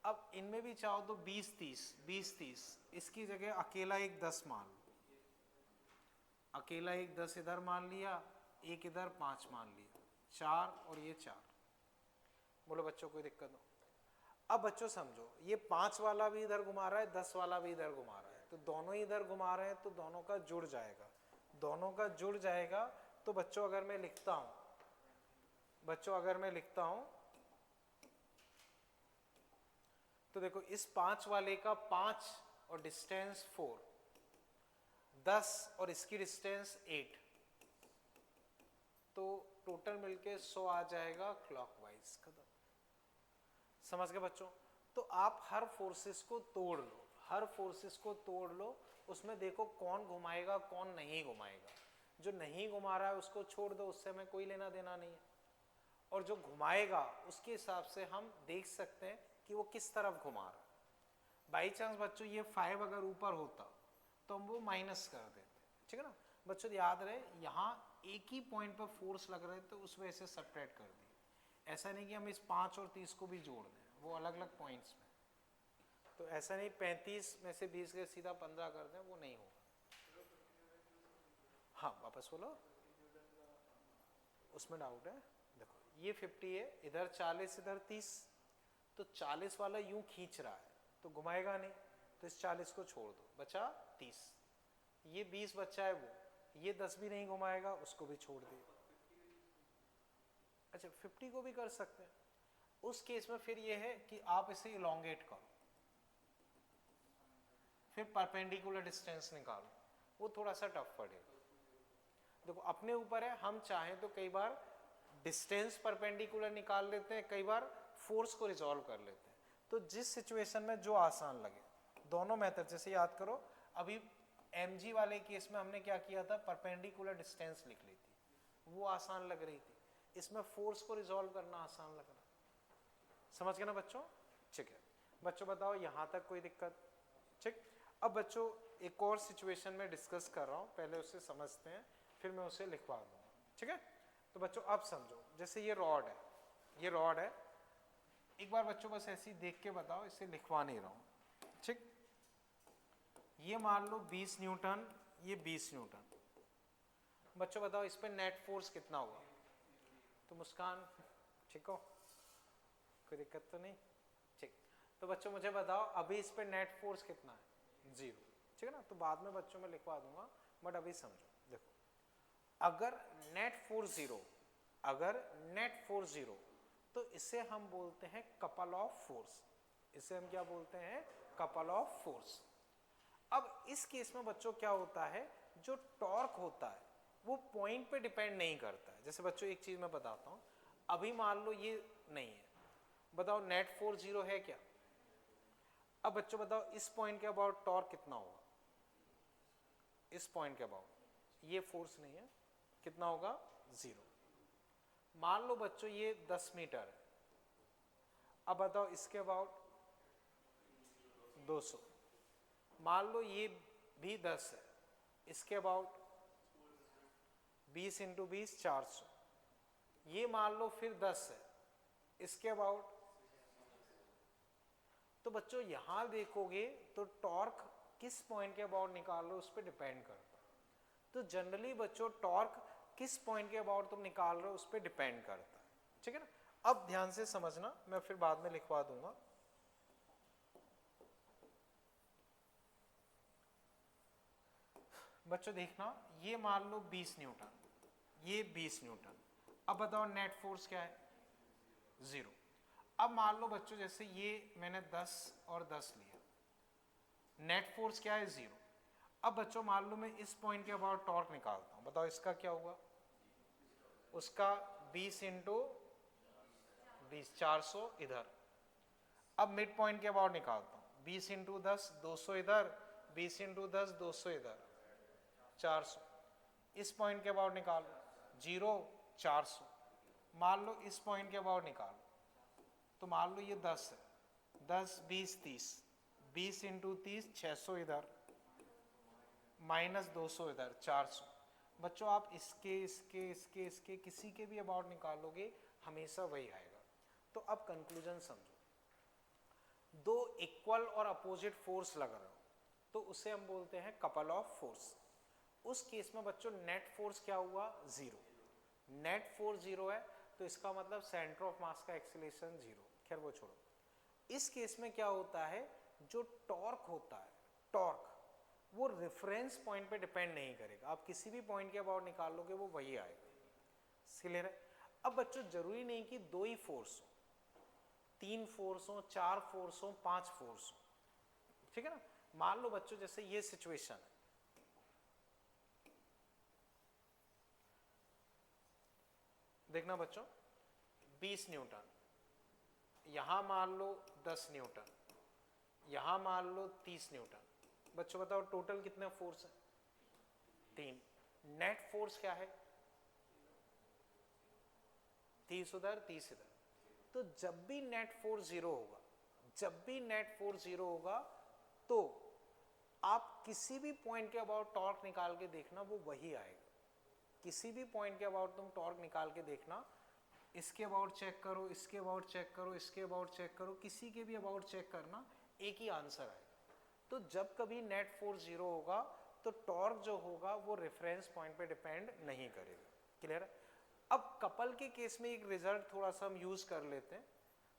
अब इनमें भी चाहो तो 20-30, इसकी जगह अकेला एक 10 मान लो, अकेला एक 10 इधर मान लिया, एक इधर 5 मान लिया, 4 और ये 4। बोलो बच्चों कोई दिक्कत हो? अब बच्चों समझो, ये 5 वाला भी इधर घुमा रहा है, 10 वाला भी इधर घुमा रहा है, तो दोनों ही इधर घुमा रहे हैं, तो दोनों का जुड़ जाएगा, दोनों का जुड़ जाएगा। तो बच्चों अगर मैं लिखता हूं, तो देखो इस 5 वाले का 5 और डिस्टेंस 4, 10 और इसकी डिस्टेंस 8, तो टोटल मिलके 100 आ जाएगा क्लॉकवाइज। खत्म। समझ गए बच्चों? तो आप हर फोर्सेस को तोड़ लो, उसमें देखो कौन घुमाएगा कौन नहीं घुमाएगा। जो नहीं घुमा रहा है उसको छोड़ दो, उससे हमें कोई लेना देना नहीं है, और जो घुमाएगा उसके हिसाब से हम देख सकते हैं कि वो किस तरफ घुमा रहा है। बाई चांस बच्चों ये 5 अगर ऊपर होता तो हम वो माइनस कर देते, ठीक है ना बच्चों? याद रहे यहाँ एक ही पॉइंट पर फोर्स लग रहे तो उस वजह से सब्ट्रैक्ट कर दिए। ऐसा नहीं कि हम इस 5 और 30 को भी जोड़ दें, वो अलग अलग पॉइंट्स में। तो ऐसा नहीं 35 में से 20 के सीधा 15 कर दें, वो नहीं होगा। हाँ वापस बोलो, उसमें डाउट है? देखो ये 50 है, इधर 40 इधर 30, तो 40 वाला यूं खींच रहा है तो घुमाएगा नहीं, तो इस 40 को छोड़ दो, बचा 30। ये 20 बच्चा है, वो ये 10 भी नहीं घुमाएगा, उसको भी छोड़ दिए। अच्छा 50 को भी कर सकते हैं। उस केस में फिर ये है कि आप इसे इलोंगेट करो, फिर परपेंडिकुलर डिस्टेंस निकालो, वो थोड़ा सा टफ पड़ेगा। देखो अपने ऊपर है, हम चाहें तो कई बार डिस्टेंस परपेंडिकुलर निकाल लेते हैं, कई बार फोर्स को रिजॉल्व कर लेते हैं। तो जिस सिचुएशन में जो आसान लगे, दोनों मेथड। जैसे याद करो अभी mg वाले केस में हमने क्या किया था, परपेंडिकुलर डिस्टेंस लिख ली थी, वो आसान लग रही थी। इसमें फोर्स को रिजॉल्व करना आसान लग रहा है। समझ गए ना बच्चों? ठीक है बच्चों, बताओ यहां तक कोई दिक्कत? ठीक। अब बच्चों एक और सिचुएशन में डिस्कस कर रहा हूं, पहले उसे समझते हैं फिर मैं उसे लिखवा दूंगा, ठीक है? तो बच्चों अब समझो, जैसे ये रॉड है, एक बार बच्चों बस ऐसे ही देख के बताओ, इसे लिखवा नहीं रहा हूं, ठीक? ये मान लो 20 न्यूटन, ये 20 न्यूटन। बच्चों बताओ इस पे नेट फोर्स कितना हुआ? तो मुस्कान ठीक हो, कोई दिक्कत तो नहीं? ठीक। तो बच्चों मुझे बताओ अभी इस पे नेट फोर्स कितना है? 0, ठीक है ना? तो बाद में बच्चों में लिखवा दूंगा, बट अभी समझो। देखो अगर नेट फोर्स 0, तो इसे हम बोलते हैं कपल ऑफ फोर्स। इसे हम क्या बोलते हैं? Couple of force. अब इस केस में बच्चों क्या होता है, जो टॉर्क होता है वो पॉइंट पे डिपेंड नहीं करता है। जैसे बच्चों एक चीज मैं बताता हूं, अभी मान लो ये नहीं है, बताओ नेट फोर्स 0 है क्या? अब बच्चों बताओ इस पॉइंट के अबाउट टॉर्क कितना होगा? इस पॉइंट के अबाउट ये फोर्स नहीं है, कितना होगा? 0। मान लो बच्चों ये 10 मीटर है, अब बताओ इसके अबाउट 200। मान लो ये भी 10 है, इसके अबाउट 20 × 20 400। ये मान लो फिर 10 है, इसके अबाउट। तो बच्चों यहां देखोगे तो टॉर्क किस पॉइंट के अबाउट निकाल लो उस पर डिपेंड करता है। तो जनरली बच्चों टॉर्क किस पॉइंट के अबाउट तुम निकाल रहे हो उस पर डिपेंड करता है, ठीक है ना? अब ध्यान से समझना, मैं फिर बाद में लिखवा दूंगा। बच्चों देखना, ये मान लो 20 न्यूटन, ये 20 न्यूटन। अब बताओ नेट फोर्स क्या है? 0। अब मान लो बच्चों जैसे ये मैंने 10 और 10 लिया, नेट फोर्स क्या है? 0। अब बच्चों मान लो मैं इस पॉइंट के अबाउट टॉर्क निकालता हूं, बताओ इसका क्या हुआ? उसका 20 × 20 400 इधर। अब मिड पॉइंट के अबाउट निकालता हूं, 20 × 10 200 इधर, 20 × 10 200 इधर, 400। इस पॉइंट के अबाउट निकालो, 0 400। मान लो इस पॉइंट के अबाउट निकालो, तो मान लो ये 10 है, 10 20 30, 20 × 30 600 इधर, -200 इधर 400। बच्चों आप इसके किसी के भी अबाउट निकालोगे हमेशा वही आएगा। तो अब कंक्लूजन समझो, दो इक्वल और अपोजिट फोर्स लग रहे हो तो उसे हम बोलते हैं कपल ऑफ फोर्स। उस केस में बच्चों नेट फोर्स क्या हुआ, 0। नेट फोर्स 0 है तो इसका मतलब सेंटर ऑफ मास का एक्सीलरेशन 0। खैर वो छोड़ो। इस केस में क्या होता है, जो टॉर्क होता है, टॉर्क वो रेफरेंस पॉइंट पे डिपेंड नहीं करेगा, आप किसी भी पॉइंट के अबाउट निकाल लोगे वो वही आएगा। क्लियर है? अब बच्चों जरूरी नहीं कि 2 ही फोर्स हो, 3 फोर्स हो, 4 फोर्स हो, 5 फोर्स हो, ठीक है ना। मान लो बच्चों जैसे ये सिचुएशन है, देखना बच्चों 20 न्यूटन, यहां मान लो 10 न्यूटन, यहां मान लो 30 न्यूटन। बच्चों बताओ टोटल कितने फोर्स है, 3। नेट फोर्स क्या है, 30 उधर 30 इधर। तो जब भी नेट फोर्स 0 होगा, जब भी नेट फोर्स 0 होगा तो आप किसी भी पॉइंट के अबाउट टॉर्क निकाल के देखना वो वही आएगा। किसी भी पॉइंट के अबाउट तुम टॉर्क निकाल के देखना, इसके अबाउट चेक करो, इसके अबाउट चेक करो, इसके अबाउट चेक करो, किसी के भी अबाउट चेक करना, एक ही आंसर आएगा। तो जब कभी नेट फोर्स 0 होगा तो टॉर्क जो होगा वो रेफरेंस पॉइंट पे डिपेंड नहीं करेगा। क्लियर है? अब कपल के केस में एक रिजल्ट थोड़ा सा हम यूज कर लेते हैं,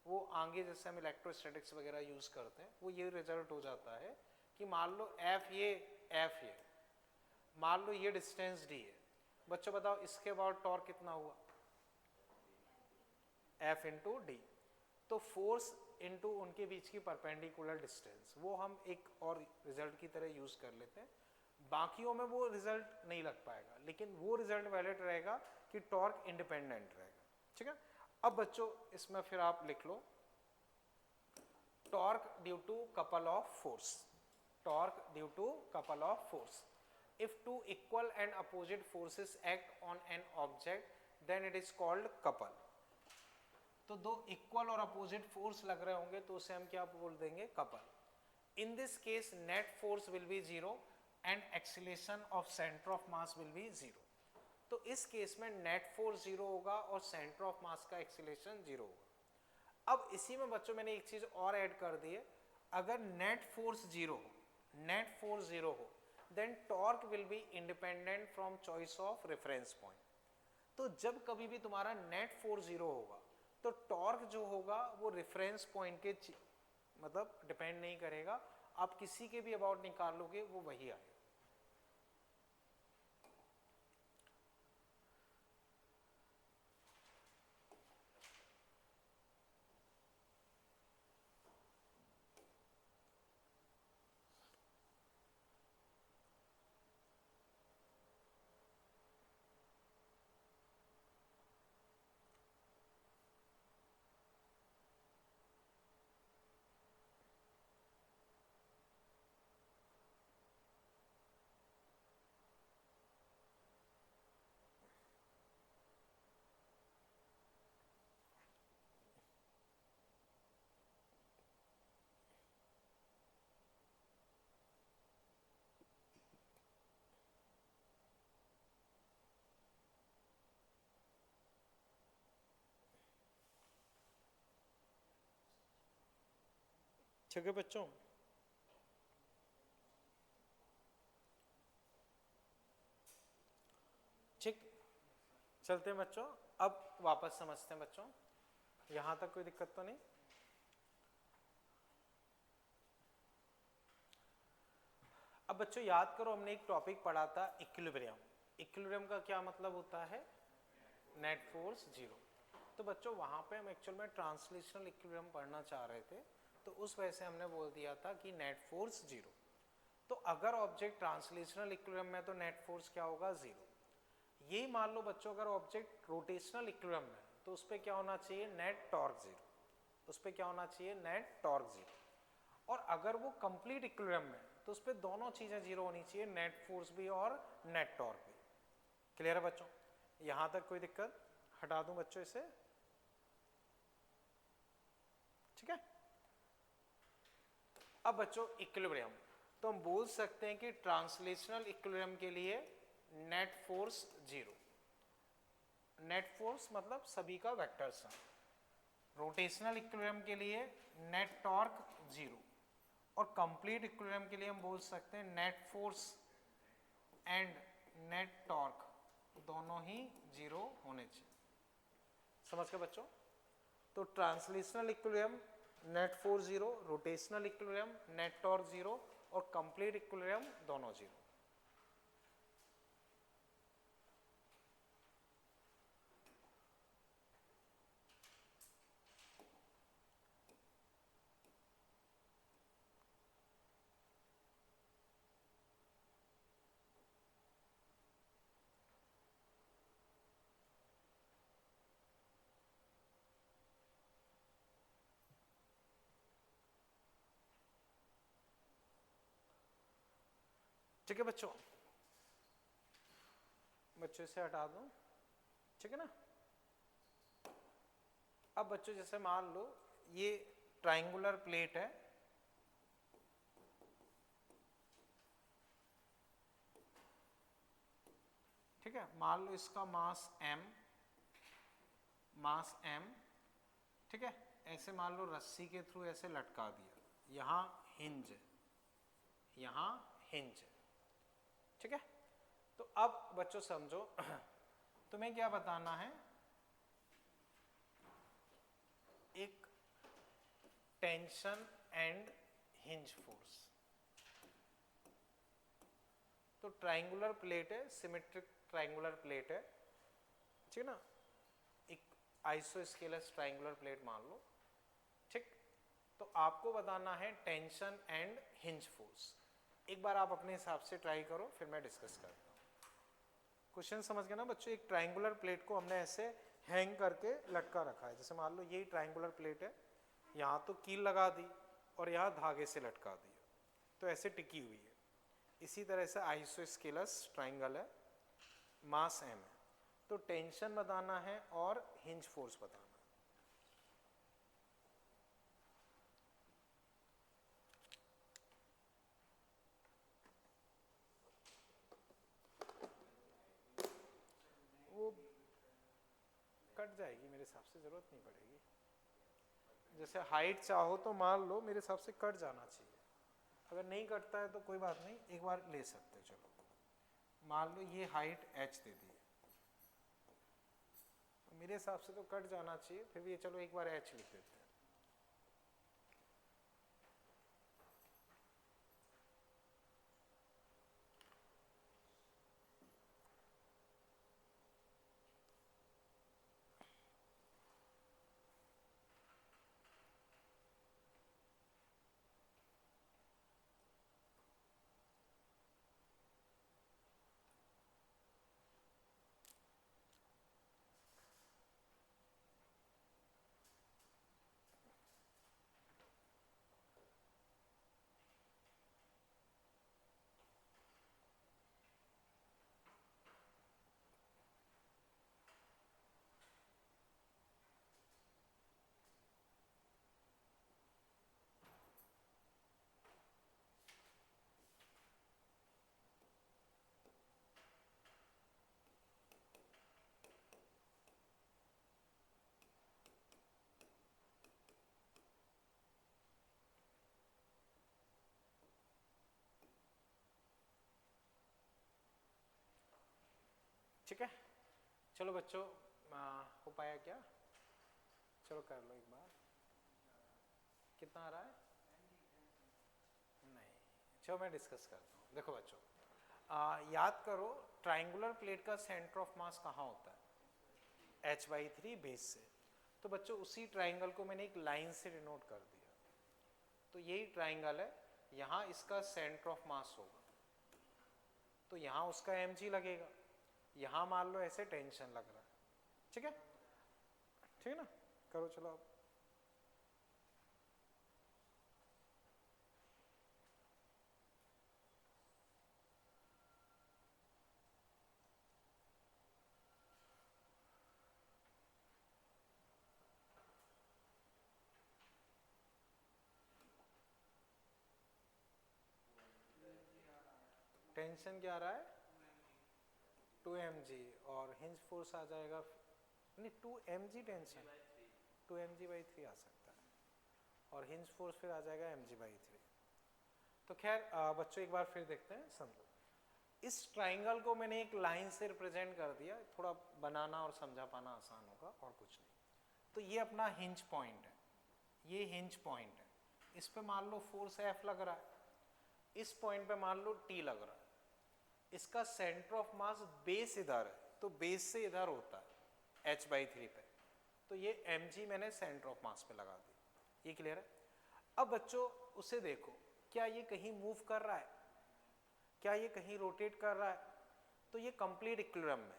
वो आगे जैसे हम इलेक्ट्रोस्टैटिक्स वगैरह यूज करते हैं, वो ये रिजल्ट हो जाता है कि मान लो एफ ये, मान लो ये डिस्टेंस डी है। बच्चों बताओ इसके अबाउट टॉर्क कितना हुआ, एफ इंटू डी। तो फोर्स इंटू उनके बीच की परपेंडिकुलर डिस्टेंस, वो हम एक और रिजल्ट की तरह यूज कर लेते हैं। बाकियों में वो रिजल्ट नहीं लग पाएगा, लेकिन वो रिजल्ट वैलिड रहेगा कि टॉर्क इंडिपेंडेंट रहेगा। ठीक है? अब बच्चों इसमें फिर आप लिख लो torque due to couple of force, torque due to couple of force. If two equal and opposite forces act on an object, then it is called couple. तो दो इक्वल और अपोजिट फोर्स लग रहे होंगे तो उसे हम क्या बोल देंगे, couple. In this case net force will be 0 and acceleration of centre of mass will be 0। तो इस केस में नेट फोर्स 0 होगा और सेंटर ऑफ मास का एक्सीलरेशन 0 होगा। अब इसी में बच्चों मैंने एक चीज और ऐड कर दी है, अगर नेट फोर्स 0 हो, नेट फोर्स 0 हो, then torque will be independent from choice of reference point। तो जब कभी भी तुम्हारा नेट फोर्स 0 होगा तो टॉर्क जो होगा वो रेफरेंस पॉइंट के मतलब डिपेंड नहीं करेगा, आप किसी के भी अबाउट निकाल लोगे वो वही आएगा। ठीक है बच्चों, ठीक, चलते हैं बच्चों। अब वापस समझते हैं बच्चों, यहां तक कोई दिक्कत तो नहीं। अब बच्चों याद करो हमने एक टॉपिक पढ़ा था इक्विलिब्रियम। इक्विलिब्रियम का क्या मतलब होता है, नेट फोर्स 0। तो बच्चों वहां पे हम एक्चुअल में ट्रांसलेशनल इक्विलिब्रियम पढ़ना चाह रहे थे, तो उस वजह से हमने बोल दिया था कि नेट फोर्स 0। तो अगर ऑब्जेक्ट ट्रांसलेशनल इक्विलिब्रियम में तो नेट फोर्स क्या होगा, 0। यही मान लो बच्चों अगर ऑब्जेक्ट रोटेशनल इक्विलिब्रियम में तो उस पर क्या होना चाहिए, नेट टॉर्क 0। उस पर क्या होना चाहिए, नेट टॉर्क 0। और अगर वो कंप्लीट इक्विलिब्रियम में तो उस पर दोनों चीजें 0 होनी चाहिए, नेट फोर्स भी और नेट टॉर्क भी। क्लियर है बच्चों? यहां तक कोई दिक्कत? हटा दूं बच्चों इसे? ठीक है। अब बच्चों इक्विलिब्रियम, तो हम बोल सकते हैं कि ट्रांसलेशनल इक्विलिब्रियम के लिए नेट फोर्स 0, नेट फोर्स मतलब सभी का वेक्टर सम। रोटेशनल इक्विलिब्रियम के लिए नेट टॉर्क 0, और कंप्लीट इक्विलिब्रियम के लिए हम बोल सकते हैं net force and net torque दोनों ही 0 होने चाहिए। समझ गए बच्चों? तो translational equilibrium net force 0, rotational equilibrium net torque 0, और कंप्लीट इक्विलिब्रियम दोनों 0। ठीक है बच्चों, बच्चों से हटा दो, ठीक है ना। अब बच्चों जैसे मान लो ये ट्रायंगुलर प्लेट है, ठीक है। मान लो इसका मास m, ठीक है। ऐसे मान लो रस्सी के थ्रू ऐसे लटका दिया, यहाँ हिंज है, यहाँ हिंज है, ठीक है। तो अब बच्चों समझो, तुम्हें क्या बताना है, एक टेंशन एंड हिंज फोर्स। तो ट्रायंगुलर प्लेट है, सिमेट्रिक ट्रायंगुलर प्लेट है, ठीक है ना। एक आइसोस्केलस ट्रायंगुलर प्लेट मान लो, ठीक। तो आपको बताना है टेंशन एंड हिंज फोर्स। एक बार आप अपने हिसाब से ट्राई करो, फिर मैं डिस्कस करता हूँ। क्वेश्चन समझ गए ना बच्चों? एक ट्रायंगुलर प्लेट को हमने ऐसे हैंग करके लटका रखा है। जैसे मान लो यही ट्रायंगुलर प्लेट है, यहाँ तो कील लगा दी और यहाँ धागे से लटका दिया, तो ऐसे टिकी हुई है। इसी तरह से आइसोस्केलस ट्रायंगल है, मास m है, तो टेंशन बताना है और हिंज फोर्स बताना है। वो कट जाएगी मेरे हिसाब से, जरूरत नहीं पड़ेगी। जैसे हाइट चाहो तो मान लो मेरे हिसाब से कट जाना चाहिए, अगर नहीं कटता है तो कोई बात नहीं, एक बार ले सकते। चलो मान लो ये हाइट h दे दी, मेरे हिसाब से तो कट जाना चाहिए, फिर भी चलो एक बार h लिख देते हैं। ठीक है, चलो बच्चों, हो पाया क्या? चलो कर लो एक बार। कितना आ रहा है? नहीं, चलो मैं डिस्कस करता हूँ। देखो बच्चों, याद करो ट्रायंगुलर प्लेट का सेंटर ऑफ मास कहाँ होता है? h/3 बेस से। तो बच्चों उसी ट्रायंगल को मैंने एक लाइन से डिनोट कर दिया, तो यही ट्रायंगल है, यहाँ इसका सेंटर ऑफ मास होगा, तो यहाँ उसका mg लगेगा, यहाँ मान लो ऐसे टेंशन लग रहा है, ठीक है, ठीक है ना। करो चलो अब। टेंशन क्या आ रहा है 2 mg और हिंज फोर्स आ जाएगा नहीं 2 mg टेंशन 2 mg/3 आ सकता है और हिंज फोर्स फिर आ जाएगा mg/3। तो खैर बच्चों एक बार फिर देखते हैं, समझो इस ट्राइंगल को मैंने एक लाइन से रिप्रेजेंट कर दिया, थोड़ा बनाना और समझा पाना आसान होगा और कुछ नहीं। तो ये अपना हिंज पॉइंट है, ये हिंज पॉइंट है, इस पे मान लो फोर्स F लग रहा है, इस पॉइंट पे मान लो T लग रहा है, इसका सेंटर ऑफ मास बेस इधर है तो बेस से इधर होता है h/3 पे, तो ये mg मैंने सेंटर ऑफ मास पे लगा दी। ये क्लियर है? अब बच्चों उसे देखो, क्या ये कहीं मूव कर रहा है, क्या ये कहीं रोटेट कर रहा है? तो ये कंप्लीट इक्विलिब्रियम में।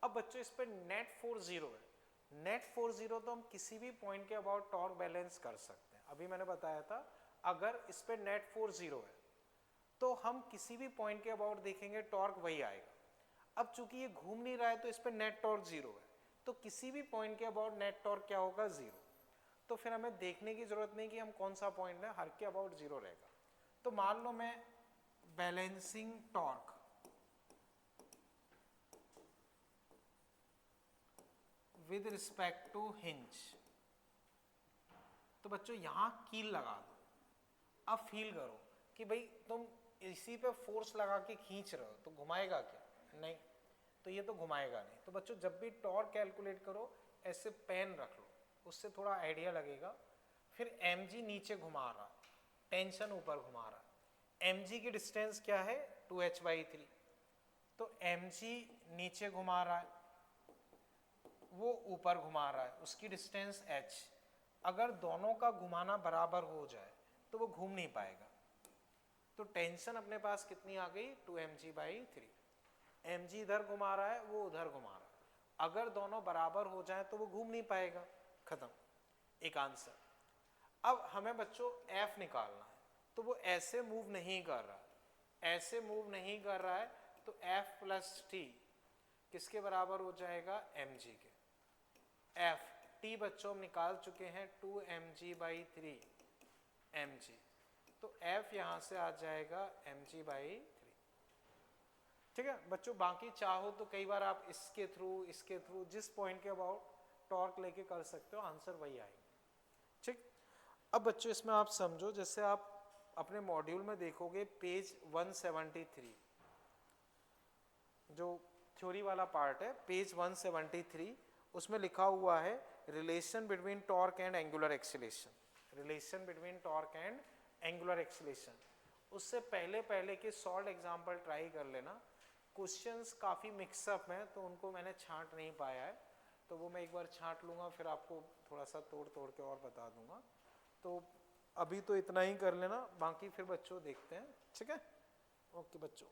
अब बच्चों इस पे नेट फोर्स 0 है, नेट फोर्स 0 तो हम किसी भी पॉइंट के अबाउट टॉर्क बैलेंस कर सकते हैं। अभी मैंने बताया था अगर इस पे नेट फोर्स 0 है तो हम किसी भी पॉइंट के अबाउट देखेंगे टॉर्क वही आएगा। अब चूंकि ये घूम नहीं रहा है तो इस पे नेट टॉर्क 0 है, तो किसी भी पॉइंट के अबाउट नेट टॉर्क क्या होगा 0। तो फिर हमें देखने की जरूरत नहीं कि हम कौन सा पॉइंट है, हर के अबाउट 0 रहेगा। तो मान लो मैं balancing torque with respect to hinge, तो बच्चों यहां कील लगा दो। अब फील करो कि भाई तुम इसी पे फोर्स लगा के खींच रहे हो तो घुमाएगा क्या? नहीं, तो ये तो घुमाएगा नहीं। तो बच्चों जब भी टॉर्क कैलकुलेट करो ऐसे पेन रख लो, उससे थोड़ा आइडिया लगेगा। फिर mg नीचे घुमा रहा, टेंशन ऊपर घुमा रहा, mg की डिस्टेंस क्या है 2h/3, तो mg नीचे घुमा रहा है, वो ऊपर घुमा रहा है, उसकी डिस्टेंस h। अगर दोनों का घुमाना बराबर हो जाए तो वो घूम नहीं पाएगा, तो टेंशन अपने पास कितनी आ गई 2 mg/3। mg इधर घुमा रहा है, वो उधर घुमा रहा है, अगर दोनों बराबर हो जाए तो वो घूम नहीं पाएगा, खत्म, एक आंसर। अब हमें बच्चों f निकालना है, तो वो ऐसे मूव नहीं कर रहा, ऐसे मूव नहीं कर रहा है, तो f + t किसके बराबर हो जाएगा mg के। f t बच्चों हम निकाल चुके हैं 2 mg/3 mg, तो f यहां से आ जाएगा mg/3। ठीक है बच्चों, बाकी चाहो तो कई बार आप इसके थ्रू जिस पॉइंट के अबाउट टॉर्क लेके कर सकते हो, आंसर वही आएगा। ठीक, अब बच्चों इसमें आप समझो, जैसे आप अपने मॉड्यूल में देखोगे पेज 173 जो थ्योरी वाला पार्ट है, पेज 173, उसमें लिखा हुआ है relation between torque and angular acceleration, relation between torque and angular acceleration. उससे पहले के सॉल्व एग्जांपल ट्राई कर लेना, क्वेश्चंस काफ़ी मिक्सअप हैं तो उनको मैंने छांट नहीं पाया है, तो वो मैं एक बार छांट लूँगा, फिर आपको थोड़ा सा तोड़ के और बता दूंगा। तो अभी तो इतना ही कर लेना, बाकी फिर बच्चों देखते हैं। ठीक है, ओके बच्चों।